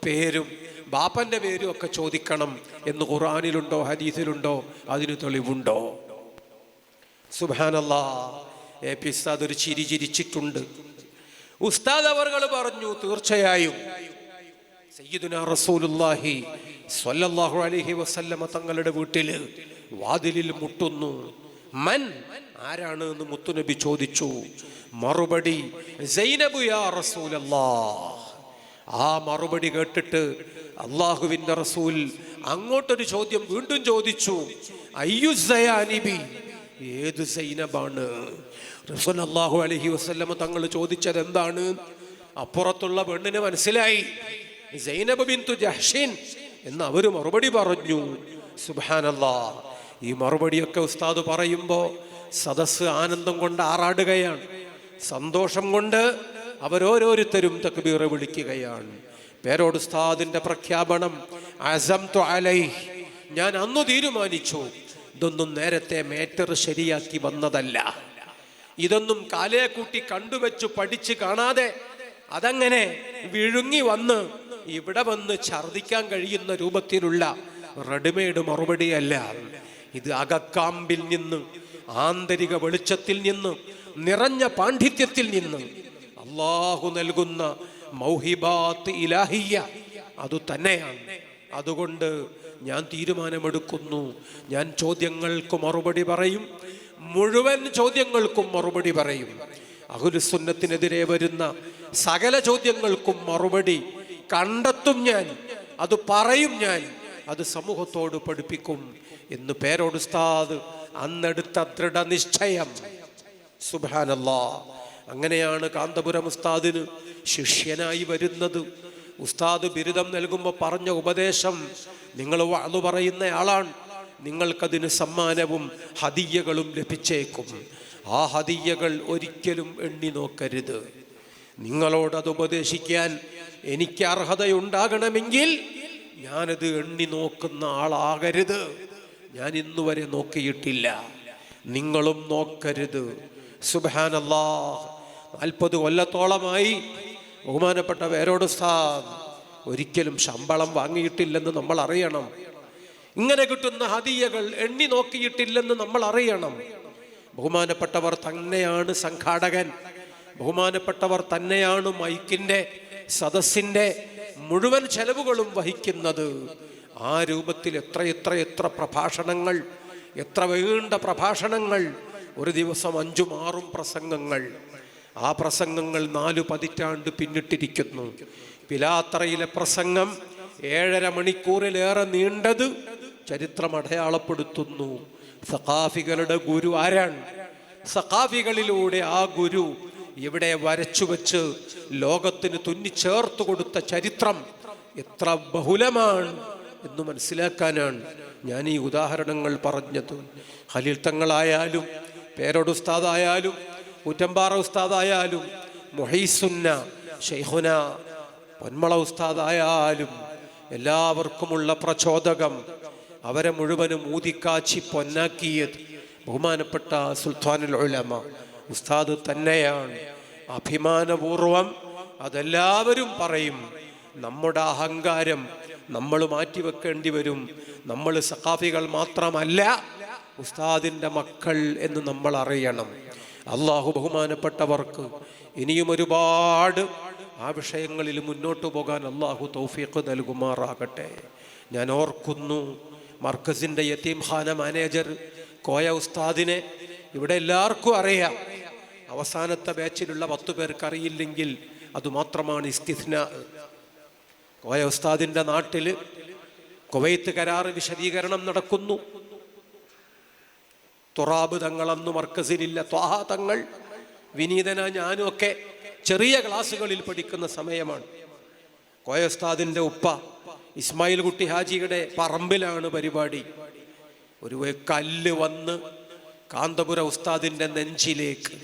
പേരും ബാപ്പന്റെ പേരും ഒക്കെ ചോദിക്കണം എന്ന് ഖുർആനിലുണ്ടോ ഹദീസിലുണ്ടോ? അതിന് തെളിവുണ്ടോ? സുബ്ഹാനല്ലാഹ്. എ.പി. ഉസ്താദ് ഒരു ചിരി ചിരിച്ചിട്ടുണ്ട്. ഉസ്താദ് അവർകൾ പറഞ്ഞു, തീർച്ചയായും സയ്യിദുനാ റസൂലുള്ളാഹി സ്വല്ലല്ലാഹു അലൈഹി വസല്ലമ തങ്ങളുടെ വീട്ടിൽ വാതിലിൽ മുട്ടുന്നു. മൻ, ആരാണ് എന്ന് മുത്തുനബി ചോദിച്ചു. മറുപടി സൈനബു യാ റസൂലല്ലാഹ്. ആ മറുപടി കേട്ടിട്ട് അള്ളാഹുവിന്റെ റസൂൽ അങ്ങോട്ടൊരു ചോദ്യം വീണ്ടും ചോദിച്ചു. അയ്യു സയാനിബി, ഏത് സൈനബാണ്? റസൂൽ സല്ലല്ലാഹു അലൈഹി വസല്ലമ തങ്ങൾ ചോദിച്ചത് എന്താണ്? അപ്പുറത്തുള്ള പെണ്ണിന് മനസ്സിലായി സൈനബ് ബിന്തു ജഹ്ഷിൻ എന്ന് അവര് മറുപടി പറഞ്ഞു. സുബ്ഹാനല്ലാഹ്. ഈ മറുപടിയൊക്കെ ഉസ്താദ് പറയുമ്പോൾ സദസ്സ് ആനന്ദം കൊണ്ട് ആറാടുകയാണ്. സന്തോഷം കൊണ്ട് അവരോരോരുത്തരും തക്ബീർ വിളിക്കുകയാണ്. പേരോട് ഉസ്താദിന്റെ പ്രഖ്യാപനം, അസംതു അലൈഹി, ഞാൻ അന്നു തീരുമാനിച്ചു. ഇതൊന്നും നേരത്തെ മേറ്റർ ശരിയാക്കി വന്നതല്ല. ഇതൊന്നും കാലയെ കൂട്ടി കണ്ടുവച്ചു പഠിച്ച് കാണാതെ അതങ്ങനെ വിഴുങ്ങി വന്ന് ഇവിടെ വന്ന് ഛർദിക്കാൻ കഴിയുന്ന രൂപത്തിലുള്ള റെഡിമെയ്ഡ് മറുപടിയല്ല. ഇത് അകക്കാമ്പിൽ നിന്ന്, ആന്തരിക വെളിച്ചത്തിൽ നിന്ന്, നിറഞ്ഞ പാണ്ഡിത്യത്തിൽ നിന്ന് അള്ളാഹു നൽകുന്ന മൗഹിബാത്ത് ഇലാഹിയ അത് തന്നെയാണ്. അതുകൊണ്ട് ഞാൻ തീരുമാനമെടുക്കുന്നു, ഞാൻ ചോദ്യങ്ങൾക്ക് മറുപടി പറയും, മുഴുവൻ ചോദ്യങ്ങൾക്കും മറുപടി പറയും. അഹ്ലുസുന്നത്തിനെതിരെ വരുന്ന സകല ചോദ്യങ്ങൾക്കും മറുപടി കണ്ടെത്തും ഞാൻ, അത് പറയും ഞാൻ, അത് സമൂഹത്തോട് പഠിപ്പിക്കും എന്ന് പേരോട് ഉസ്താദ് അന്നെടുത്ത ദൃഢനിശ്ചയം. സുബ്ഹാനല്ലാഹ്. അങ്ങനെയാണ് കാന്തപുരം ഉസ്താദിന് ശിഷ്യനായി വരുന്നത്. ഉസ്താദ് ബിരുദം നൽകുമ്പോൾ പറഞ്ഞ ഉപദേശം, നിങ്ങൾ വഅദ് പറയുന്നയാളാണ്, നിങ്ങൾക്കതിന് സമ്മാനവും ഹദിയ്യകളും ലഭിച്ചേക്കും. ആ ഹദിയ്യകൾ ഒരിക്കലും എണ്ണി നോക്കരുത്. നിങ്ങളോടത് ഉപദേശിക്കാൻ എനിക്ക് അർഹതയുണ്ടാകണമെങ്കിൽ ഞാനത് എണ്ണി നോക്കുന്ന ആളാകരുത്. ഞാൻ ഇന്നുവരെ നോക്കിയിട്ടില്ല, നിങ്ങളും നോക്കരുത്. സുബ്ഹാനല്ലാഹ്. 40 കൊല്ലത്തോളമായി ബഹുമാനപ്പെട്ട പേരോട് ഉസ്താദ് ഒരിക്കലും ശമ്പളം വാങ്ങിയിട്ടില്ലെന്ന് നമ്മൾ അറിയണം. ഇങ്ങനെ കിട്ടുന്ന ഹദിയകൾ എണ്ണി നോക്കിയിട്ടില്ലെന്ന് നമ്മൾ അറിയണം. ബഹുമാനപ്പെട്ടവർ തന്നെയാണ് സംഘാടകൻ, ബഹുമാനപ്പെട്ടവർ തന്നെയാണ് മൈക്കിന്റെ സദസ്സിന്റെ മുഴുവൻ ചെലവുകളും വഹിക്കുന്നത്. ആ രൂപത്തിൽ എത്ര പ്രഭാഷണങ്ങൾ, എത്ര വേണ്ട പ്രഭാഷണങ്ങൾ, ഒരു ദിവസം 5ഉം 6ഉം പ്രസംഗങ്ങൾ. ആ പ്രസംഗങ്ങൾ 4 പതിറ്റാണ്ട് പിന്നിട്ടിരിക്കുന്നു. പിലാത്തറയിലെ പ്രസംഗം 7.5 മണിക്കൂറിലേറെ നീണ്ടത് ചരിത്രം അടയാളപ്പെടുത്തുന്നു. സഖാഫികളുടെ ഗുരു ആരാണ്? സഖാഫികളിലൂടെ ആ ഗുരു ഇവിടെ വരച്ചു വെച്ച് ലോകത്തിന് തുന്നിച്ചേർത്ത് കൊടുത്ത ചരിത്രം എത്ര ബഹുലമാണ് എന്ന് മനസ്സിലാക്കാനാണ് ഞാൻ ഈ ഉദാഹരണങ്ങൾ പറഞ്ഞത്. ഖലീൽ തങ്ങളായാലും പേരോട് ഉസ്താദായാലും കുറ്റമ്പാറ ഉസ്താദായാലും മുഹീസുന്ന ശൈഖുന പൊന്മള ഉസ്താദായാലും എല്ലാവർക്കുമുള്ള പ്രചോദകം, അവരെ മുഴുവനും ഊതിക്കാച്ചി പൊന്നാക്കിയത് ബഹുമാനപ്പെട്ട സുൽത്താനുൽ ഉലമ ഉസ്താദ് തന്നെയാണ്. അഭിമാനപൂർവം അതെല്ലാവരും പറയും. നമ്മുടെ അഹങ്കാരം നമ്മൾ മാറ്റിവെക്കേണ്ടി വരും. നമ്മൾ സഖാഫികൾ മാത്രമല്ല, ഉസ്താദിൻ്റെ മക്കൾ എന്ന് നമ്മൾ അറിയണം. അള്ളാഹു ബഹുമാനപ്പെട്ടവർക്ക് ഇനിയും ഒരുപാട് ആ വിഷയങ്ങളിൽ മുന്നോട്ട് പോകാൻ അള്ളാഹു തൗഫീഖ് നൽകുമാറാകട്ടെ. ഞാൻ ഓർക്കുന്നു, മർക്കസിൻ്റെ യതീംഖാന മാനേജർ കോയ ഉസ്താദിനെ ഇവിടെ എല്ലാവർക്കും അറിയാം. അവസാനത്തെ ബാച്ചിലുള്ള 10 പേർക്ക് അറിയില്ലെങ്കിൽ അതുമാത്രമാണ് ഇസ്തിസ്നാ. കോയ ഉസ്താദിൻ്റെ നാട്ടിൽ കുവൈത്ത് കരാറ് വിശദീകരണം നടക്കുന്നു. തുറാബ് തങ്ങളന്ന് മർക്കസിലില്ല, ത്വാഹ തങ്ങൾ, വിനീതന, ഞാനും ഒക്കെ ചെറിയ ക്ലാസ്സുകളിൽ പഠിക്കുന്ന സമയമാണ്. കോയ ഉസ്താദിൻ്റെ ഉപ്പ ഇസ്മായിൽ കുട്ടി ഹാജിയുടെ പറമ്പിലാണ് പരിപാടി. ഒരു കല്ല് വന്ന് കാന്തപുര ഉസ്താദിന്റെ നെഞ്ചിലേക്ക്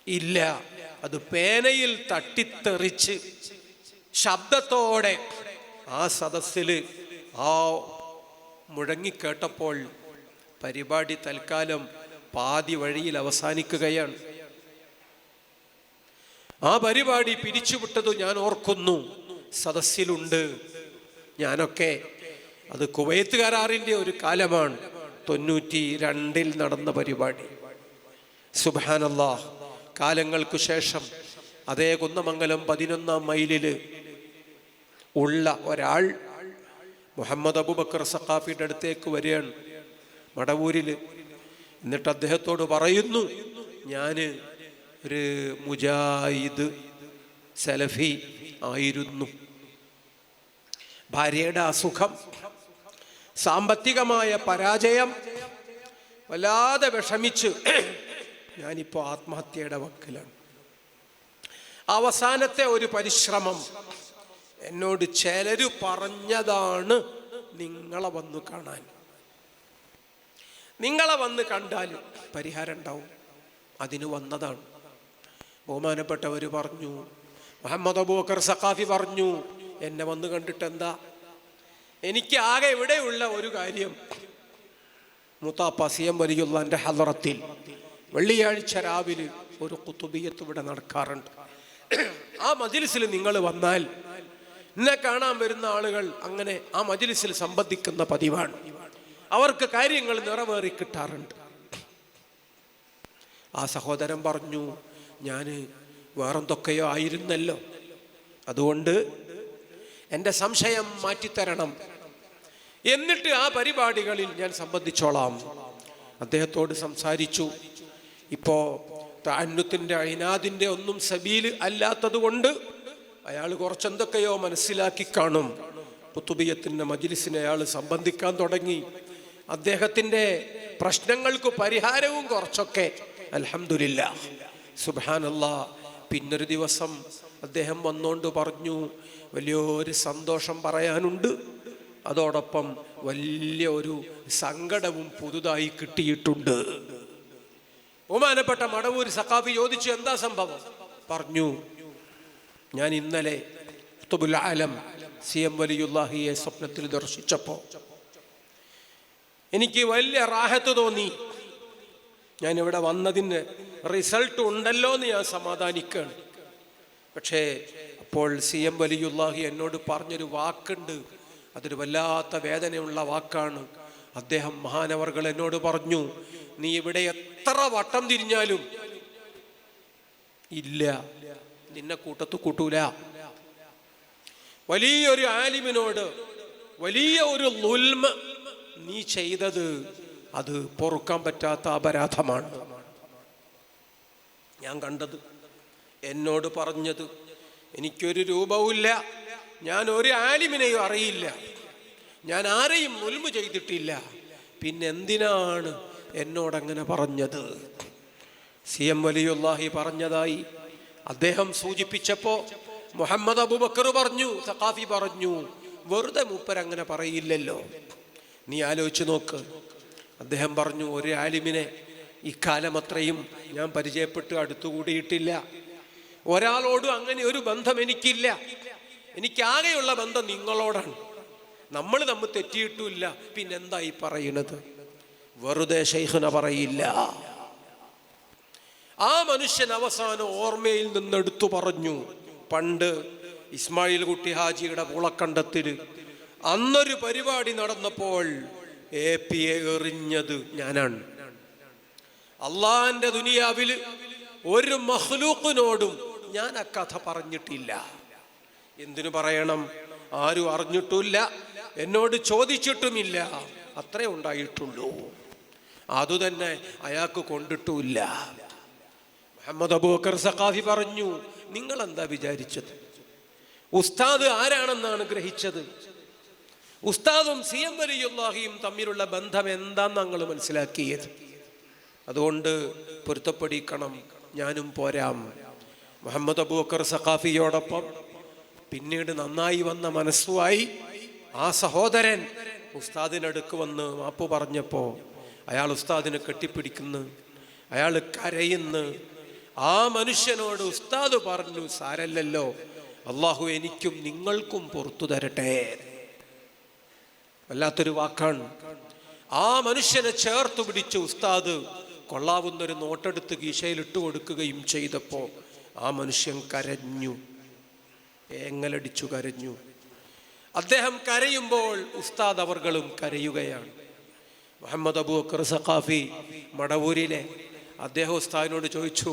ഇല്ല, അത് പേനയിൽ തട്ടിത്തെറിച്ച് ശബ്ദത്തോടെ ആ സദസ്സിൽ ആ മുഴങ്ങിക്കേട്ടപ്പോൾ പരിപാടി തൽക്കാലം പാതി വഴിയിൽ അവസാനിക്കുകയാണ്. ആ പരിപാടി പിരിച്ചുവിട്ടത് ഞാൻ ഓർക്കുന്നു. സദസ്സിലുണ്ട് ഞാനൊക്കെ. അത് കുവൈത്ത് കരാറിൻ്റെ ഒരു കാലമാണ്, 92 നടന്ന പരിപാടി. സുബ്ഹാനല്ലാഹ്, കാലങ്ങൾക്കു ശേഷം അതേ കുന്നമംഗലം 11-ാം മൈലിൽ ഉള്ള ഒരാൾ മുഹമ്മദ് അബൂബക്കർ സഖാഫിയുടെ അടുത്തേക്ക് വരികയാണ് മടവൂരിൽ. എന്നിട്ട് അദ്ദേഹത്തോട് പറയുന്നു, ഞാൻ ഒരു മുജാഹിദ് സലഫി ആയിരുന്നു. ഭാര്യയുടെ അസുഖം, സാമ്പത്തികമായ പരാജയം, വല്ലാതെ വിഷമിച്ച് ഞാനിപ്പോൾ ആത്മഹത്യയുടെ വക്കിലാണ്. അവസാനത്തെ ഒരു പരിശ്രമം എന്നോട് ചിലര് പറഞ്ഞതാണ് നിങ്ങളെ വന്നു കാണാൻ. നിങ്ങളെ വന്ന് കണ്ടാൽ പരിഹാരം ഉണ്ടാവും, അതിന് വന്നതാണ്. ബഹുമാനപ്പെട്ടവർ പറഞ്ഞു, മുഹമ്മദ് അബൂബക്കർ സഖാഫി പറഞ്ഞു, എന്നെ വന്ന് കണ്ടിട്ട് എന്താ, എനിക്ക് ആകെ ഇവിടെയുള്ള ഒരു കാര്യം, മുത്താപ്പ സിയം വലിയുള്ളാന്റെ ഹളറത്തിൽ വെള്ളിയാഴ്ച രാവിലെ ഒരു ഖുതുബിയത്ത് ഇവിടെ നടക്കാറുണ്ട്. ആ മജ്ലിസിൽ നിങ്ങൾ വന്നാൽ എന്നെ കാണാൻ വരുന്ന ആളുകൾ അങ്ങനെ ആ മജ്ലിസിൽ സംബന്ധിക്കുന്ന പതിവാണ്. അവർക്ക് കാര്യങ്ങൾ നിറവേറി കിട്ടാറുണ്ട്. ആ സഹോദരൻ പറഞ്ഞു, ഞാൻ വേറെന്തൊക്കെയോ ആയിരുന്നല്ലോ, അതുകൊണ്ട് എൻ്റെ സംശയം മാറ്റിത്തരണം, എന്നിട്ട് ആ പരിപാടികളിൽ ഞാൻ സംബന്ധിച്ചോളാം. അദ്ദേഹത്തോട് സംസാരിച്ചു. ഇപ്പോൾ തഅന്നുത്തിൻ്റെ ഇനാദിൻ്റെ ഒന്നും സബീല് അല്ലാത്തത് കൊണ്ട് അയാൾ കുറച്ചെന്തൊക്കെയോ മനസ്സിലാക്കി കാണും. ഖുതുബിയത്തിൻ്റെ മജ്ലിസിനെ അയാൾ സംബന്ധിക്കാൻ തുടങ്ങി. അദ്ദേഹത്തിൻ്റെ പ്രശ്നങ്ങൾക്ക് പരിഹാരവും കുറച്ചൊക്കെ അൽഹംദുലില്ലാഹ് സുബ്ഹാനല്ലാഹ്. പിന്നൊരു ദിവസം അദ്ദേഹം വന്നുകൊണ്ട് പറഞ്ഞു, വലിയൊരു സന്തോഷം പറയാനുണ്ട്, അതോടൊപ്പം വലിയ ഒരു സങ്കടവും പുതുതായി കിട്ടിയിട്ടുണ്ട്. ബഹുമാനപ്പെട്ട മടവൂർ സഖാഫി ചോദിച്ചു, എന്താ സംഭവം? പറഞ്ഞു, ഞാൻ ഇന്നലെ ഖുതുബുൽ ആലം സിയം വലിയുല്ലാഹിയെ സ്വപ്നത്തിൽ ദർശിച്ചപ്പോൾ എനിക്ക് വലിയ റാഹത്ത് തോന്നി. ഞാനിവിടെ വന്നതിന് റിസൾട്ട് ഉണ്ടല്ലോ എന്ന് ഞാൻ സമാധാനിക്കുകയാണ്. പക്ഷേ അപ്പോൾ സിയം വലിയുല്ലാഹി എന്നോട് പറഞ്ഞൊരു വാക്കുണ്ട്, അതൊരു വല്ലാത്ത വേദനയുള്ള വാക്കാണ്. അദ്ദേഹം മഹാനവർകൾ എന്നോട് പറഞ്ഞു, നീ ഇവിടെ എത്ര വട്ടം തിരിഞ്ഞാലും ഇല്ല, നിന്നെ കൂട്ടത്ത് കൂട്ടൂല. വലിയൊരു ആലിമിനോട് വലിയ ഒരു ളുൽമ് നീ ചെയ്തത് അത് പൊറുക്കാൻ പറ്റാത്ത അപരാധമാണ്. ഞാൻ കണ്ടത്, എന്നോട് പറഞ്ഞത്, എനിക്കൊരു രൂപവുമില്ല, ഞാൻ ഒരു ആലിമിനെയും അറിയില്ല, ഞാൻ ആരെയും ളുൽമ് ചെയ്തിട്ടില്ല, പിന്നെന്തിനാണ് എന്നോടങ്ങനെ പറഞ്ഞത്? സിയം വലിയുല്ലാഹി പറഞ്ഞതായി അദ്ദേഹം സൂചിപ്പിച്ചപ്പോൾ മുഹമ്മദ് അബൂബക്കർ പറഞ്ഞു, സഖാഫി പറഞ്ഞു, വെറുതെ മൂപ്പരങ്ങനെ പറയില്ലല്ലോ, നീ ആലോചിച്ച് നോക്ക്. അദ്ദേഹം പറഞ്ഞു, ഒരു ആലിമിനെ ഇക്കാലം അത്രയും ഞാൻ പരിചയപ്പെട്ട് അടുത്തുകൂടിയിട്ടില്ല, ഒരാളോടും അങ്ങനെ ഒരു ബന്ധം എനിക്കില്ല, എനിക്കാകെയുള്ള ബന്ധം നിങ്ങളോടാണ്, നമ്മൾ തമ്മിൽ തെറ്റിയിട്ടുമില്ല, പിന്നെന്താ ഈ പറയണത്? വെറുതെ ശൈഖുന പറയില്ല. ആ മനുഷ്യൻ അവസാനം ഓർമ്മയിൽ നിന്നെടുത്തു പറഞ്ഞു, പണ്ട് ഇസ്മായിൽ കുട്ടി ഹാജിയുടെ പൂളക്കണ്ടത്തിൽ അന്നൊരു പരിപാടി നടന്നപ്പോൾ APA എറിഞ്ഞത് ഞാനാണ്. അള്ളാന്റെ ദുനിയാവിൽ ഒരു മഖ്ലൂഖിനോടും ഞാൻ ആ കഥ പറഞ്ഞിട്ടില്ല. എന്തിനു പറയണം? ആരും അറിഞ്ഞിട്ടില്ല, എന്നോട് ചോദിച്ചിട്ടുമില്ല, അത്രേ ഉണ്ടായിട്ടുള്ളൂ. അതുതന്നെ അയാൾക്ക് കൊണ്ടിട്ടുമില്ല. മുഹമ്മദ് അബൂബക്കർ സഖാഫി പറഞ്ഞു, നിങ്ങൾ എന്താ വിചാരിച്ചത്? ഉസ്താദ് ആരാണെന്നാണ് ഗ്രഹിച്ചത്? ഉസ്താദും സിയം വലിയുല്ലാഹിയും തമ്മിലുള്ള ബന്ധം എന്താന്ന് ഞങ്ങൾ മനസ്സിലാക്കിയത്. അതുകൊണ്ട് പൊരുത്തപ്പെടിക്കണം, ഞാനും പോരാം. മുഹമ്മദ് അബൂബക്കർ സഖാഫിയോടൊപ്പം പിന്നീട് നന്നായി വന്ന മനസ്സുമായി ആ സഹോദരൻ ഉസ്താദിനടുക്ക് വന്ന് മാപ്പ് പറഞ്ഞപ്പോൾ അയാൾ ഉസ്താദിനെ കെട്ടിപ്പിടിക്കുന്നു, അയാൾ കരയുന്നു. ആ മനുഷ്യനോട് ഉസ്താദ് പറഞ്ഞു, സാരല്ലല്ലോ, അള്ളാഹു എനിക്കും നിങ്ങൾക്കും പുറത്തു തരട്ടെ. വല്ലാത്തൊരു വാക്കാണ്. ആ മനുഷ്യനെ ചേർത്ത് പിടിച്ച് ഉസ്താദ് കൊള്ളാവുന്നൊരു നോട്ടെടുത്ത് കീശയിലിട്ട് കൊടുക്കുകയും ചെയ്തപ്പോൾ ആ മനുഷ്യൻ കരഞ്ഞു, ഏങ്ങലടിച്ചു കരഞ്ഞു. അദ്ദേഹം കരയുമ്പോൾ ഉസ്താദ് അവർകളും കരയുകയാണ്. മുഹമ്മദ് അബൂബക്കർ സഖാഫി മടവൂരിലെ അദ്ദേഹം ഉസ്താദിനോട് ചോദിച്ചു,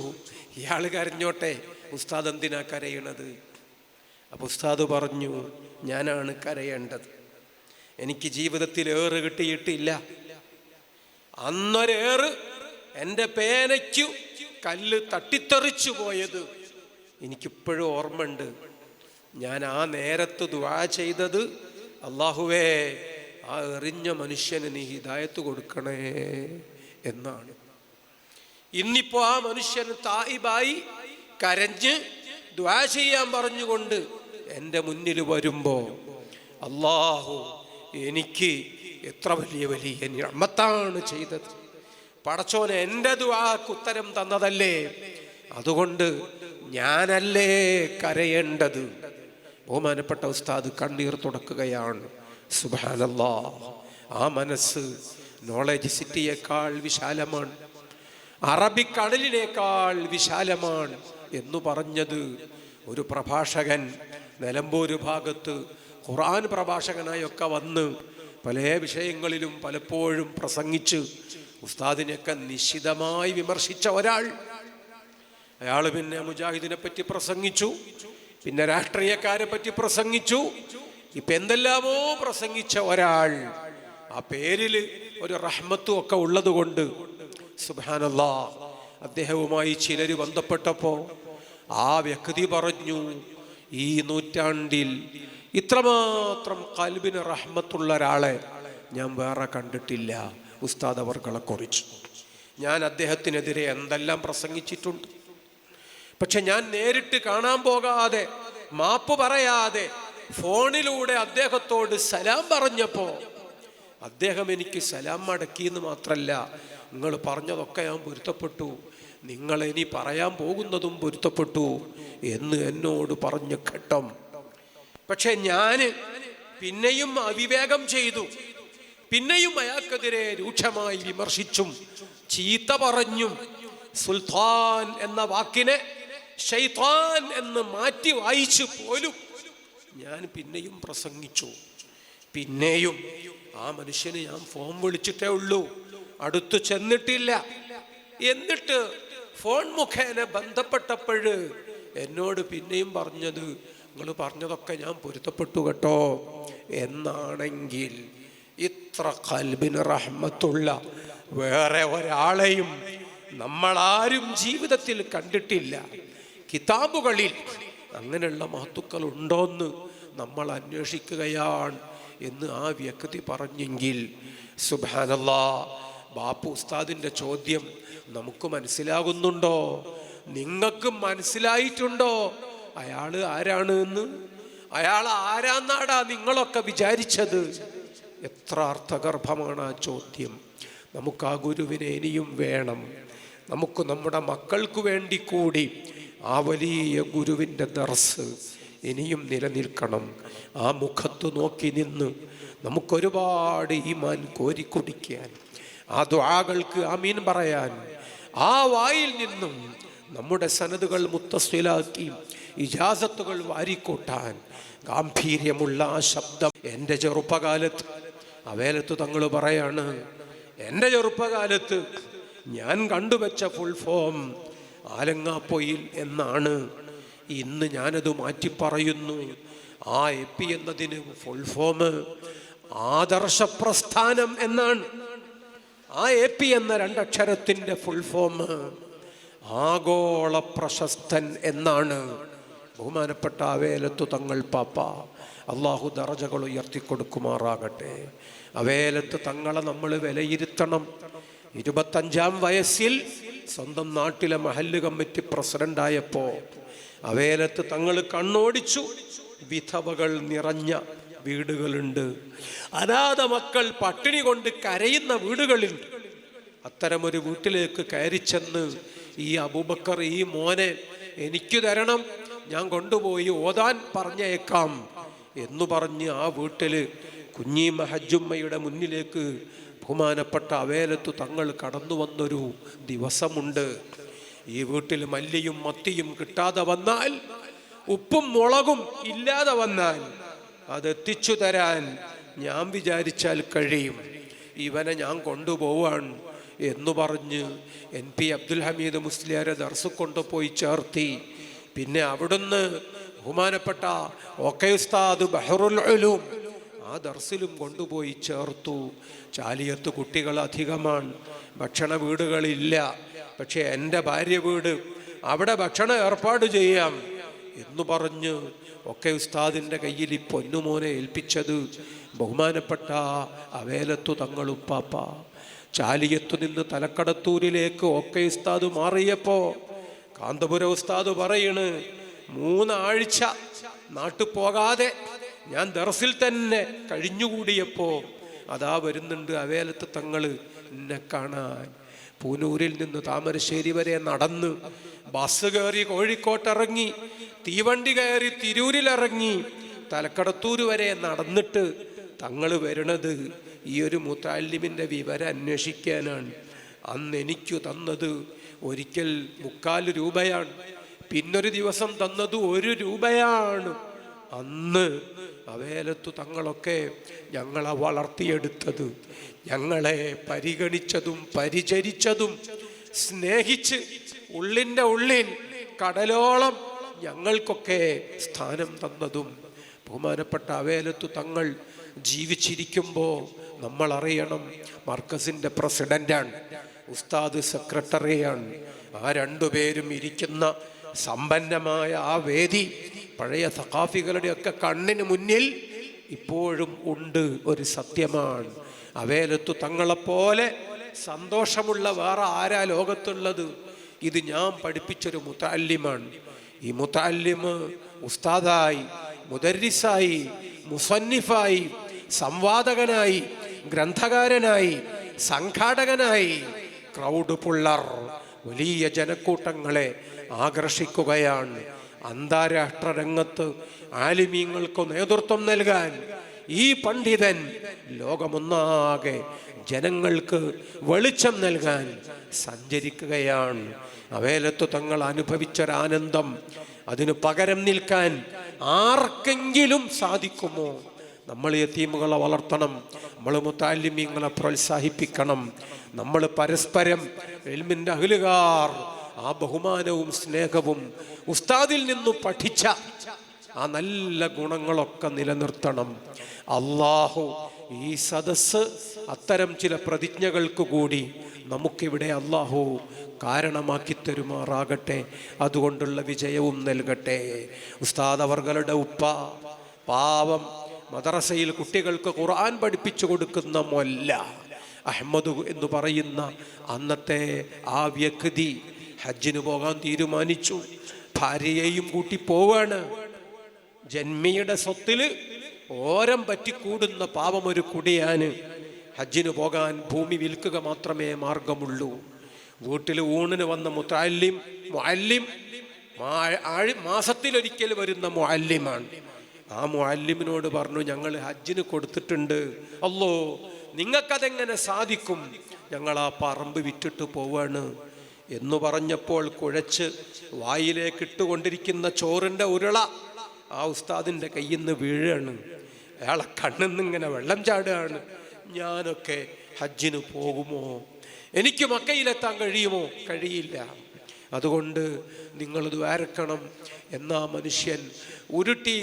ഇയാൾ കരഞ്ഞോട്ടെ, ഉസ്താദ് എന്തിനാ കരയണത്? അപ്പോൾ ഉസ്താദ് പറഞ്ഞു, ഞാനാണ് കരയേണ്ടത്. എനിക്ക് ജീവിതത്തിൽ ഏറ് കിട്ടിയിട്ടില്ല. അന്നൊരേറ് എൻ്റെ പേനയ്ക്കു കല്ല് തട്ടിത്തെറിച്ചു പോയത് എനിക്കിപ്പോഴും ഓർമ്മയുണ്ട്. ഞാൻ ആ നേരത്ത് ദുആ ചെയ്തത്, അല്ലാഹുവേ ആ എറിഞ്ഞ മനുഷ്യന് നീ ഹിദായത്ത് കൊടുക്കണേ എന്നാണ്. ഇന്നിപ്പോ ആ മനുഷ്യന് തായിബായി കരഞ്ഞ് ദുആ ചെയ്യാൻ പറഞ്ഞുകൊണ്ട് എൻ്റെ മുന്നിൽ വരുമ്പോ അല്ലാഹു എനിക്ക് എത്ര വലിയ വലിയ നിഅമത്താണ് ചെയ്തത്. പടച്ചോനെ എൻ്റെ ദുആക്ക് ഉത്തരം തന്നതല്ലേ, അതുകൊണ്ട് ഞാനല്ലേ കരയേണ്ടത്. ബഹുമാനപ്പെട്ട ഉസ്താദ് കണ്ണീർ തുടക്കുകയാണ്. സുബ്ഹാനല്ലാഹ്, ആ മനസ്സ് നോളജ് സിറ്റിയേക്കാൾ വിശാലമാണ്, അറബിക്കടലിനേക്കാൾ വിശാലമാണ് എന്ന് പറഞ്ഞത് ഒരു പ്രഭാഷകൻ നിലമ്പൂര് ഭാഗത്ത് ഖുർആൻ പ്രഭാഷകനായൊക്കെ വന്ന് പല വിഷയങ്ങളിലും പലപ്പോഴും പ്രസംഗിച്ച് ഉസ്താദിനെയൊക്കെ നിശിതമായി വിമർശിച്ച ഒരാൾ. അയാൾ പിന്നെ മുജാഹിദിനെ പറ്റി പ്രസംഗിച്ചു, പിന്നെ രാഷ്ട്രീയക്കാരെ പറ്റി പ്രസംഗിച്ചു, ഇപ്പൊ എന്തെല്ലാമോ പ്രസംഗിച്ച ഒരാൾ. ആ പേരിൽ ഒരു റഹ്മത്തും ഒക്കെ ഉള്ളത് കൊണ്ട് സുബ്ഹാനല്ലാഹ്, അദ്ദേഹവുമായി ചിലർ ബന്ധപ്പെട്ടപ്പോൾ ആ വ്യക്തി പറഞ്ഞു, ഈ നൂറ്റാണ്ടിൽ ഇത്രമാത്രം ഖൽബിന് റഹ്മത്തുള്ള ഒരാളെ ഞാൻ വേറെ കണ്ടിട്ടില്ല. ഉസ്താദ് അവർകളെ കുറിച്ച് ഞാൻ അദ്ദേഹത്തിനെതിരെ എന്തെല്ലാം പ്രസംഗിച്ചിട്ടുണ്ട്. പക്ഷെ ഞാൻ നേരിട്ട് കാണാൻ പോകാതെ, മാപ്പ് പറയാതെ ഫോണിലൂടെ അദ്ദേഹത്തോട് സലാം പറഞ്ഞപ്പോൾ അദ്ദേഹം എനിക്ക് സലാം മടക്കിയെന്ന് മാത്രല്ല, നിങ്ങൾ പറഞ്ഞതൊക്കെ ഞാൻ പൊരുത്തപ്പെട്ടു, നിങ്ങൾ ഇനി പറയാൻ പോകുന്നതും പൊരുത്തപ്പെട്ടു എന്ന് എന്നോട് പറഞ്ഞ ഘട്ടം. പക്ഷെ ഞാൻ പിന്നെയും അവിവേകം ചെയ്തു, പിന്നെയും അയാൾക്കെതിരെ രൂക്ഷമായി വിമർശിച്ചും ചീത്ത പറഞ്ഞും സുൽത്താൻ എന്ന വാക്കിനെ ശൈത്താൻ എന്ന് മാറ്റി വായിച്ചു പോലും ഞാൻ പിന്നെയും പ്രസംഗിച്ചു. പിന്നെയും ആ മനുഷ്യന് ഞാൻ ഫോൺ വിളിച്ചിട്ടേ ഉള്ളൂ, അടുത്തു ചെന്നിട്ടില്ല. എന്നിട്ട് ഫോൺ മുഖേന ബന്ധപ്പെട്ടപ്പോഴ് എന്നോട് പിന്നെയും പറഞ്ഞത്, നിങ്ങൾ പറഞ്ഞതൊക്കെ ഞാൻ പൊരുത്തപ്പെട്ടു കേട്ടോ എന്നാണെങ്കിൽ ഇത്ര ഖൽബിന് റഹ്മത്തുള്ള വേറെ ഒരാളെയും നമ്മളാരും ജീവിതത്തിൽ കണ്ടിട്ടില്ല. കിതാബുകളിൽ അങ്ങനെയുള്ള മഹത്തുക്കൾ ഉണ്ടോന്ന് നമ്മൾ അന്വേഷിക്കുകയാണ് എന്ന് ആ വ്യക്തി പറഞ്ഞെങ്കിൽ സുബ്ഹാനല്ലാഹ്, ബാപ്പു ഉസ്താദിൻ്റെ ചോദ്യം നമുക്ക് മനസ്സിലാകുന്നുണ്ടോ? നിങ്ങൾക്ക് മനസ്സിലായിട്ടുണ്ടോ അയാൾ ആരാണ് എന്ന്? അയാൾ ആരാന്നാടാ നിങ്ങളൊക്കെ വിചാരിച്ചത്? എത്ര അർത്ഥഗർഭമാണ് ആ ചോദ്യം. നമുക്ക് ആ ഗുരുവിനെ ഇനിയും വേണം. നമുക്ക് നമ്മുടെ മക്കൾക്ക് വേണ്ടി കൂടി ആ വലിയ ഗുരുവിൻ്റെ ദർസ് ഇനിയും നിലനിൽക്കണം. ആ മുഖത്ത് നോക്കി നിന്ന് നമുക്കൊരുപാട് ഈമാൻ കോരിക്കുടിക്കാൻ, ആ ദുആകൾക്ക് ആമീൻ പറയാൻ, ആ വായിൽ നിന്നും നമ്മുടെ സനദുകൾ മുത്തസ്വിലാക്കി ഇജാസത്തുകൾ വാരിക്കൂട്ടാൻ ഗാംഭീര്യമുള്ള ആ ശബ്ദം. എൻ്റെ ചെറുപ്പകാലത്ത് അവേലത്ത് തങ്ങൾ പറയാണ്, എൻ്റെ ചെറുപ്പകാലത്ത് ഞാൻ കണ്ടുവച്ച ഫുൾ ഫോം ആലങ്ങാപ്പൊയിൽ എന്നാണ്. ഇന്ന് ഞാനത് മാറ്റി പറയുന്നു. ആ എപ്പി എന്നതിന് ഫുൾ ഫോം ആദർശ പ്രസ്ഥാനം എന്നാണ്. ആ എപ്പി എന്ന രണ്ടക്ഷരത്തിൻ്റെ ഫുൾ ഫോം ആഗോള പ്രശസ്തൻ എന്നാണ്. ബഹുമാനപ്പെട്ട അവേലത്തു തങ്ങൾ പാപ്പ അള്ളാഹു ദറജകൾ ഉയർത്തിക്കൊടുക്കുമാറാകട്ടെ. അവേലത്ത് തങ്ങളെ നമ്മൾ വിലയിരുത്തണം. 25-ാം വയസ്സിൽ സ്വന്തം നാട്ടിലെ മഹല്ല് കമ്മിറ്റി പ്രസിഡൻ്റായപ്പോൾ അവേലത്ത് തങ്ങൾ കണ്ണോടിച്ചു. വിധവകൾ നിറഞ്ഞ വീടുകളുണ്ട്. അനാഥ മക്കൾ പട്ടിണി കൊണ്ട് കരയുന്ന വീടുകളുണ്ട്. അത്തരമൊരു വീട്ടിലേക്ക് കയറി ചെന്ന് ഈ അബൂബക്കർ ഈ മോനെ എനിക്ക് തരണം, ഞാൻ കൊണ്ടുപോയി ഓതാൻ പറഞ്ഞേക്കാം എന്ന് പറഞ്ഞ് ആ വീട്ടിൽ കുഞ്ഞീമ ഹജ്ജുമ്മയുടെ മുന്നിലേക്ക് ബഹുമാനപ്പെട്ട അവേലത്തു തങ്ങൾ കടന്നു വന്നൊരു ദിവസമുണ്ട്. ഈ വീട്ടിൽ മല്ലിയും മത്തിയും കിട്ടാതെ വന്നാൽ, ഉപ്പും മുളകും ഇല്ലാതെ വന്നാൽ അതെത്തിച്ചു തരാൻ ഞാൻ വിചാരിച്ചാൽ കഴിയും. ഇവനെ ഞാൻ കൊണ്ടുപോവാൻ എന്ന് പറഞ്ഞ് NP അബ്ദുൽ ഹമീദ് മുസ്ലിയാരെ ദർസ് കൊണ്ടുപോയി ചേർത്തി. പിന്നെ അവിടുന്ന് ബഹുമാനപ്പെട്ട ഉസ്താദ് ബഹറുൽ ഉലൂം ആ ദർസിലും കൊണ്ടുപോയി ചേർത്തു. ചാലിയത്ത് കുട്ടികൾ അധികമാണ്, ഭക്ഷണ വീടുകളില്ല. പക്ഷെ എൻ്റെ ഭാര്യ വീട്, അവിടെ ഭക്ഷണം ഏർപ്പാട് ചെയ്യാം എന്ന് പറഞ്ഞ് ഉസ്താദിൻ്റെ കയ്യിൽ ഈ പൊന്നുമോനെ ഏൽപ്പിച്ചത് ബഹുമാനപ്പെട്ട അവേലത്തു തങ്ങളുപ്പാപ്പ. ചാലിയത്തു നിന്ന് തലക്കടത്തൂരിലേക്ക് ഉസ്താദ് മാറിയപ്പോൾ കാന്തപുര ഉസ്താദ് പറയണ്, 3 ആഴ്ച നാട്ടു പോകാതെ ഞാൻ ദർസിൽ തന്നെ കഴിഞ്ഞുകൂടിയപ്പോ അതാ വരുന്നുണ്ട് അവേലത്ത് തങ്ങള് എന്നെ കാണാൻ. പൂനൂരിൽ നിന്ന് താമരശ്ശേരി വരെ നടന്ന്, ബസ് കയറി കോഴിക്കോട്ടിറങ്ങി, തീവണ്ടി കയറി തിരൂരിലിറങ്ങി, തലക്കടത്തൂര് വരെ നടന്നിട്ട് തങ്ങള് വരണത് ഈ ഒരു മുത്തഅല്ലിമിന്റെ വിവരം അന്വേഷിക്കാനാണ്. അന്ന് എനിക്ക് തന്നത് ഒരിക്കൽ 3/4 രൂപയാണ്, പിന്നൊരു ദിവസം തന്നത് 1 രൂപയാണ്. അന്ന് അവേലത്തു തങ്ങളൊക്കെ ഞങ്ങളെ വളർത്തിയെടുത്തത്, ഞങ്ങളെ പരിഗണിച്ചതും പരിചരിച്ചതും സ്നേഹിച്ച് ഉള്ളിൻ്റെ ഉള്ളിൽ കടലോളം ഞങ്ങൾക്കൊക്കെ സ്ഥാനം തന്നതും ബഹുമാനപ്പെട്ട അവേലത്തു തങ്ങൾ ജീവിച്ചിരിക്കുമ്പോൾ നമ്മൾ അറിയണം, മർക്കസിൻ്റെ പ്രസിഡന്റാണ്, ഉസ്താദ് സെക്രട്ടറിയാണ്. ആ 2 പേരും ഇരിക്കുന്ന സമ്പന്നമായ ആ വേദി പഴയ സഖാഫികളുടെ ഒക്കെ കണ്ണിന് മുന്നിൽ ഇപ്പോഴും ഉണ്ട്. ഒരു സത്യമാണ്, അവേലത്തു തങ്ങളെപ്പോലെ സന്തോഷമുള്ള വേറെ ആരാ ലോകത്തുള്ളത്? ഇത് ഞാൻ പഠിപ്പിച്ചൊരു മുതഅല്ലിമാണ്. ഈ മുതഅല്ലിമ് ഉസ്താദായി, മുദർരിസായി, മുസന്നിഫായി, സംവാദകനായി, ഗ്രന്ഥകാരനായി, സംഘാടകനായി ക്രൗഡ് പുള്ളർ, വലിയ ജനക്കൂട്ടങ്ങളെ ആകർഷിക്കുകയാണ്. അന്താരാഷ്ട്ര രംഗത്ത് ആലിമീങ്ങൾക്ക് നേതൃത്വം നൽകാൻ ഈ പണ്ഡിതൻ ലോകമൊന്നാകെ ജനങ്ങൾക്ക് വെളിച്ചം നൽകാൻ സഞ്ചരിക്കുകയാണ്. അവേലത്തു തങ്ങൾ അനുഭവിച്ചൊരാനന്ദം അതിന് പകരം നിൽക്കാൻ ആർക്കെങ്കിലും സാധിക്കുമോ? നമ്മൾ യതീമുകളെ വളർത്തണം, നമ്മൾ മുതഅല്ലിമീങ്ങളെ പ്രോത്സാഹിപ്പിക്കണം, നമ്മൾ പരസ്പരം ഇൽമിൻ്റെ അഹ്ലുകാർ ആ ബഹുമാനവും സ്നേഹവും ഉസ്താദിൽ നിന്നും പഠിച്ച ആ നല്ല ഗുണങ്ങളൊക്കെ നിലനിർത്തണം. അല്ലാഹു ഈ സദസ്സ് അത്തരം ചില പ്രതിജ്ഞകൾക്ക് കൂടി നമുക്കിവിടെ അല്ലാഹു കാരണമാക്കി തരുമാറാകട്ടെ. അതുകൊണ്ടുള്ള വിജയവും നൽകട്ടെ. ഉസ്താദ് അവർകളുടെ ഉപ്പ പാവം മദ്രസയിൽ കുട്ടികൾക്ക് ഖുർആൻ പഠിപ്പിച്ചു കൊടുക്കുന്ന മൊല്ല അഹമ്മദ് എന്ന് പറയുന്ന അന്നത്തെ ആ വ്യക്തി ഹജ്ജിന് പോകാൻ തീരുമാനിച്ചു. ഭാര്യയെയും കൂട്ടി പോവാണ്. ജന്മിയുടെ സ്വത്തില് ഓരം പറ്റിക്കൂടുന്ന പാവമൊരു കുടിയാന്. ഹജ്ജിന് പോകാൻ ഭൂമി വിൽക്കുക മാത്രമേ മാർഗമുള്ളൂ. വീട്ടിൽ ഊണിന് വന്ന മുതഅല്ലിം മാസത്തിലൊരിക്കൽ വരുന്ന മുഅല്ലിമാണ്. ആ മുഅല്ലിമിനോട് പറഞ്ഞു, ഞങ്ങൾ ഹജ്ജിന് കൊടുത്തിട്ടുണ്ട്, അല്ലോ നിങ്ങൾക്കതെങ്ങനെ സാധിക്കും? ഞങ്ങൾ ആ പറമ്പ് വിറ്റിട്ട് പോവാണ് എന്ന് പറഞ്ഞപ്പോൾ കുഴച്ച് വായിലേക്ക് ഇട്ടുകൊണ്ടിരിക്കുന്ന ചോറിൻ്റെ ഉരുള ആ ഉസ്താദിൻ്റെ കയ്യിൽ നിന്ന് വീഴാണ്. അയാളെ കണ്ണിൽ നിന്ന് ഇങ്ങനെ വെള്ളം ചാടുകയാണ്. ഞാനൊക്കെ ഹജ്ജിന് പോകുമോ? എനിക്ക് മക്കയിലെത്താൻ കഴിയുമോ? കഴിയില്ല. അതുകൊണ്ട് നിങ്ങൾ ദ്വാരക്കണം. എന്നാ മനുഷ്യൻ ഉരുട്ടി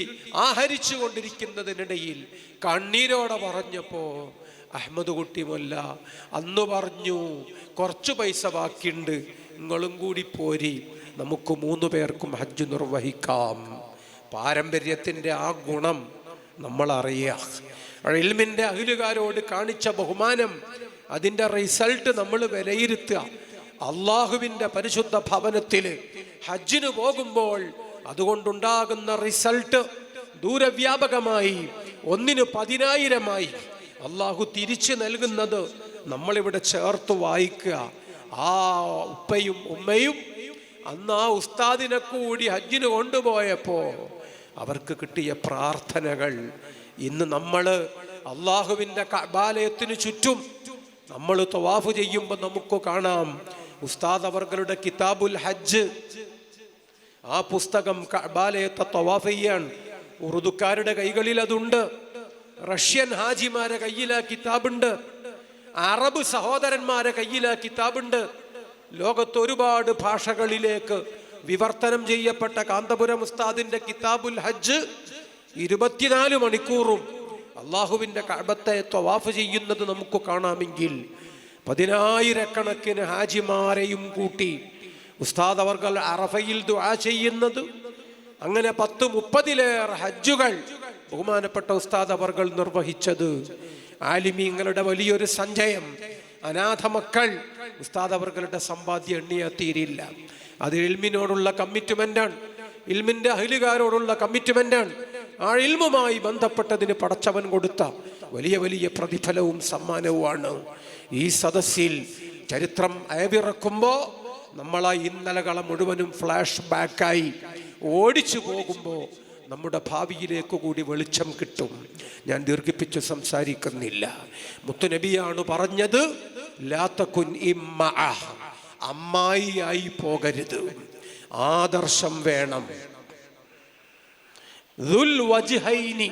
ആഹരിച്ചു കൊണ്ടിരിക്കുന്നതിനിടയിൽ കണ്ണീരോടെ പറഞ്ഞപ്പോൾ അഹമ്മദ് കുട്ടി മൊല്ല അന്ന് പറഞ്ഞു, കുറച്ച് പൈസ ബാക്കിയുണ്ട്, നിങ്ങളും കൂടി പോരി, നമുക്ക് 3 പേർക്കും ഹജ്ജ് നിർവഹിക്കാം. പാരമ്പര്യത്തിൻ്റെ ആ ഗുണം നമ്മളറിയാം. ഇൽമിൻ്റെ അഹ്ലുകാരോട് കാണിച്ച ബഹുമാനം, അതിൻ്റെ റിസൾട്ട് നമ്മൾ വിലയിരുത്തുക. അള്ളാഹുവിൻ്റെ പരിശുദ്ധ ഭവനത്തിൽ ഹജ്ജിന് പോകുമ്പോൾ അതുകൊണ്ടുണ്ടാകുന്ന റിസൾട്ട് ദൂരവ്യാപകമായി, ഒന്നിന് 10,000 അള്ളാഹു തിരിച്ചു നൽകുന്നത് നമ്മളിവിടെ ചേർത്ത് വായിക്കുക. ആ ഉപ്പയും ഉമ്മയും അന്ന് ആ ഉസ്താദിനെ കൂടി ഹജ്ജിന് കൊണ്ടുപോയപ്പോ അവർക്ക് കിട്ടിയ പ്രാർത്ഥനകൾ ഇന്ന് നമ്മൾ അള്ളാഹുവിൻ്റെ കഅബാലയത്തിന് ചുറ്റും നമ്മൾ തവാഫ് ചെയ്യുമ്പോൾ നമുക്ക് കാണാം. ഉസ്താദ് അവർകളുടെ കിതാബുൽ ഹജ്ജ്, ആ പുസ്തകം കഅബാലയത്തെ തവാഫ് ചെയ്യാൻ ഉറുദുക്കാരുടെ കൈകളിൽ അതുണ്ട്, റഷ്യൻ ഹാജിമാരെ കയ്യിൽ ആ കിതാബുണ്ട്, അറബ് സഹോദരന്മാരെ കയ്യിൽ ആ കിതാബുണ്ട്. ലോകത്ത് ഒരുപാട് ഭാഷകളിലേക്ക് വിവർത്തനം ചെയ്യപ്പെട്ട കാന്തപുരം ഉസ്താദിന്റെ കിതാബുൽ ഹജ്ജ് 24 മണിക്കൂറും അള്ളാഹുവിൻ്റെ കഅബത്തെ തവാഫ് ചെയ്യുന്നത് നമുക്ക് കാണാമെങ്കിൽ 10,000 ഹാജിമാരെയും കൂട്ടി ഉസ്താദ് അവർകൾ അറഫയിൽ ദുആ ചെയ്യുന്നത്, അങ്ങനെ 10-30 ഹജ്ജുകൾ ബഹുമാനപ്പെട്ട ഉസ്താദ് അവർകൾ നിർവഹിച്ചത്, ആലിമീങ്ങളുടെ വലിയൊരു സഞ്ചയം, അനാഥ മക്കൾ, ഉസ്താദ് അവർകളുടെ സമ്പാദ്യം എണ്ണിയാ തീരില്ല. അത് ഇൽമിനോടുള്ള കമ്മിറ്റ്മെന്റാണ്, ഇൽമിന്റെ അഹ്ലുകാരോടുള്ള കമ്മിറ്റ്മെന്റാണ്. ആ ഇൽമുമായി ബന്ധപ്പെട്ടതിന് പടച്ചവൻ കൊടുത്ത വലിയ വലിയ പ്രതിഫലവും സമ്മാനവുമാണ്. ഈ സദസ്സിൽ ചരിത്രം അയവിറക്കുമ്പോൾ നമ്മളാ ഇന്നലകളെ മുഴുവനും ഫ്ലാഷ് ബാക്കായി ഓടിച്ചു പോകുമ്പോൾ നമ്മുടെ ഭാവിയിലേക്ക് കൂടി വെളിച്ചം കിട്ടും. ഞാൻ ദീർഘിപ്പിച്ച് സംസാരിക്കുന്നില്ല. മുത്തുനബിയാണ് പറഞ്ഞത്, ലാ തകുൻ ഇമ്മഅ, അമ്മായിയായി പോകരുത്, ആദർശം വേണം. ദുൽ വജ്ഹൈനി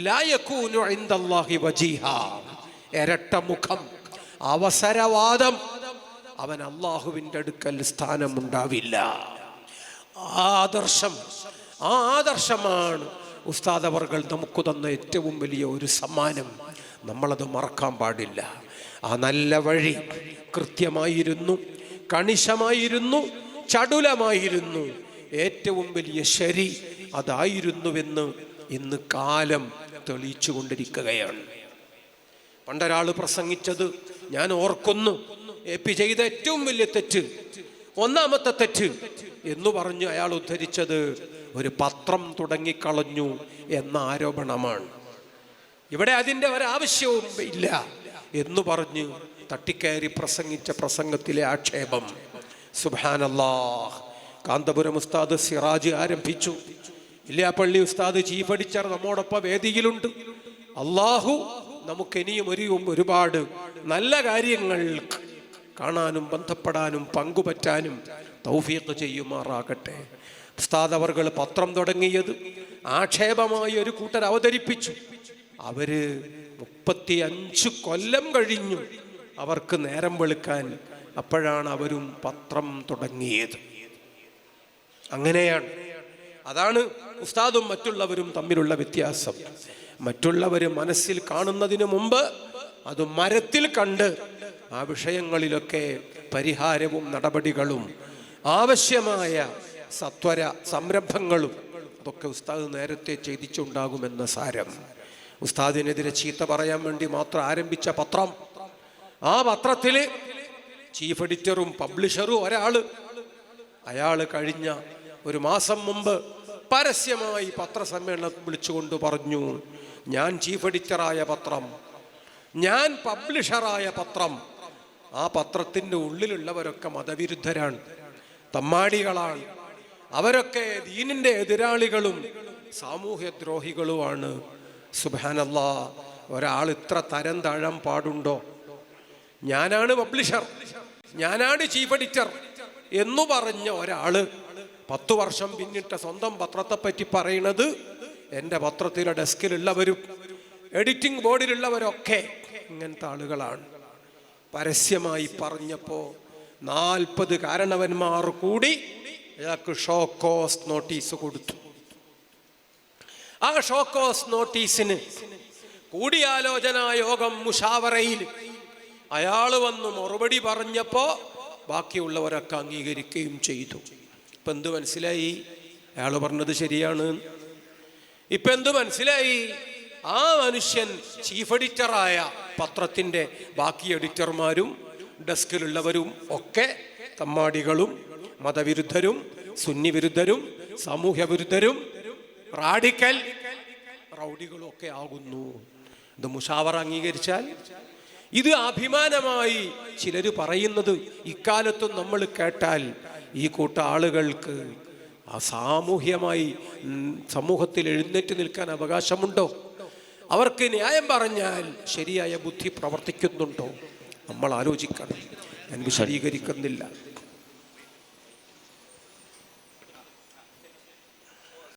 ലാ യകൂനു ഇൻദല്ലാഹി വജീഹാ, ഇരട്ട മുഖം, അവസരവാദം, അവൻ അള്ളാഹുവിൻ്റെ അടുക്കൽ സ്ഥാനമുണ്ടാവില്ല. ആദർശം, ആ ആദർശമാണ് ഉസ്താദ് അവർകൾ നമുക്ക് തന്ന ഏറ്റവും വലിയ ഒരു സമ്മാനം. നമ്മളത് മറക്കാൻ പാടില്ല. ആ നല്ല വഴി കൃത്യമായിരുന്നു, കണിശമായിരുന്നു, ചടുലമായിരുന്നു. ഏറ്റവും വലിയ ശരി അതായിരുന്നുവെന്ന് ഇന്ന് കാലം തെളിയിച്ചു കൊണ്ടിരിക്കുകയാണ്. പണ്ടൊരാൾ പ്രസംഗിച്ചത് ഞാൻ ഓർക്കുന്നു, എപ്പി ചെയ്ത ഏറ്റവും വലിയ തെറ്റ്, ഒന്നാമത്തെ തെറ്റ് എന്ന് പറഞ്ഞു അയാൾ ഉദ്ധരിച്ചത് ഒരു പത്രം തുടങ്ങിക്കളഞ്ഞു എന്ന ആരോപണമാണ്. ഇവിടെ അതിൻ്റെ ഒരാവശ്യവും ഇല്ല എന്ന് പറഞ്ഞ് തട്ടിക്കയറി പ്രസംഗിച്ച പ്രസംഗത്തിലെ ആക്ഷേപം. സുബ്ഹാനല്ലാഹ്. കാന്തപുരം ഉസ്താദ് സിറാജ് ആരംഭിച്ചു, ഇല്ലാപ്പള്ളി ഉസ്താദ് ചീഫ് എഡിറ്റർ നമ്മോടൊപ്പം വേദിയിലുണ്ട്. അള്ളാഹു നമുക്ക് ഇനിയും ഒരുപാട് നല്ല കാര്യങ്ങൾ കാണാനും ബന്ധപ്പെടാനും പങ്കുപറ്റാനും തൗഫീഖ് ചെയ്യുമാറാകട്ടെ. ഉസ്താദ് അവർകൾ പത്രം തുടങ്ങിയത് ആക്ഷേപമായി ഒരു കൂട്ടർ അവതരിപ്പിച്ചു. അവര് 35 കൊല്ലം കഴിഞ്ഞു അവർക്ക് നേരം വെളുക്കാൻ. അപ്പോഴാണ് അവരും പത്രം തുടങ്ങിയത്. അങ്ങനെയാണ്. അതാണ് ഉസ്താദും മറ്റുള്ളവരും തമ്മിലുള്ള വ്യത്യാസം. മറ്റുള്ളവർ മനസ്സിൽ കാണുന്നതിന് മുമ്പ് അത് മരത്തിൽ കണ്ട് ആ വിഷയങ്ങളിലൊക്കെ പരിഹാരവും നടപടികളും ആവശ്യമായ സത്വര സംരംഭങ്ങളും അതൊക്കെ ഉസ്താദ് നേരത്തെ ചെയ്തിച്ചുണ്ടാകുമെന്ന സാരം. ഉസ്താദിനെതിരെ ചീത്ത പറയാൻ വേണ്ടി മാത്രം ആരംഭിച്ച പത്രം, ആ പത്രത്തിൽ ചീഫ് എഡിറ്ററും പബ്ലിഷറും ഒരാള്, അയാൾ കഴിഞ്ഞ ഒരു മാസം മുമ്പ് പരസ്യമായി പത്രസമ്മേളനം വിളിച്ചുകൊണ്ട് പറഞ്ഞു, ഞാൻ ചീഫ് എഡിറ്ററായ പത്രം, ഞാൻ പബ്ലിഷറായ പത്രം. ആ പത്രത്തിൻ്റെ ഉള്ളിലുള്ളവരൊക്കെ മതവിരുദ്ധരാണ്, തമ്മാടികളാണ്, അവരൊക്കെ ദീനിൻ്റെ എതിരാളികളും സാമൂഹ്യദ്രോഹികളുമാണ്. സുബ്ഹാനല്ലാഹ്. ഒരാൾ ഇത്ര തരം താഴാൻ പാടുണ്ടോ? ഞാനാണ് പബ്ലിഷർ, ഞാനാണ് ചീഫ് എഡിറ്റർ എന്നു പറഞ്ഞ ഒരാള് 10 വർഷം പിന്നിട്ട സ്വന്തം പത്രത്തെ പറ്റി പറയുന്നത് എൻ്റെ പത്രത്തിലെ ഡെസ്കിലുള്ളവരും എഡിറ്റിംഗ് ബോർഡിലുള്ളവരൊക്കെ ഇങ്ങനത്തെ ആളുകളാണ്. പരസ്യമായി പറഞ്ഞപ്പോൾ 40 കാരണവന്മാർ കൂടി അയാൾക്ക് ഷോക്കോസ് നോട്ടീസ് കൊടുത്തു. ആ ഷോക്കോസ് നോട്ടീസിന് കൂടിയാലോചനാ യോഗം മുഷാവറയിൽ അയാൾ വന്ന് മറുപടി പറഞ്ഞപ്പോൾ ബാക്കിയുള്ളവരൊക്കെ അംഗീകരിക്കുകയും ചെയ്തു. ഇപ്പം എന്ത് മനസ്സിലായി? അയാൾ പറഞ്ഞത് ശരിയാണ്. ഇപ്പം എന്ത് മനസ്സിലായി? ആ മനുഷ്യൻ ചീഫ് എഡിറ്ററായ പത്രത്തിൻ്റെ ബാക്കി എഡിറ്റർമാരും ഡെസ്കിലുള്ളവരും ഒക്കെ തമ്മാടികളും മതവിരുദ്ധരും സുന്നി വിരുദ്ധരും സാമൂഹ്യ വിരുദ്ധരും റാഡിക്കൽ റൗഡികളും ഒക്കെ ആകുന്നു. ഇത് മുഷാവറ അംഗീകരിച്ചാൽ ഇത് അഭിമാനമായി ചിലർ പറയുന്നത് ഇക്കാലത്തും നമ്മൾ കേട്ടാൽ ഈ കൂട്ട ആളുകൾക്ക് സാമൂഹ്യമായി സമൂഹത്തിൽ എഴുന്നേറ്റ് നിൽക്കാൻ അവകാശമുണ്ടോ? അവർക്ക് ന്യായം പറഞ്ഞാൽ ശരിയായ ബുദ്ധി പ്രവർത്തിക്കുന്നുണ്ടോ? നമ്മൾ ആലോചിക്കണം. ഞാൻ വിശദീകരിക്കുന്നില്ല.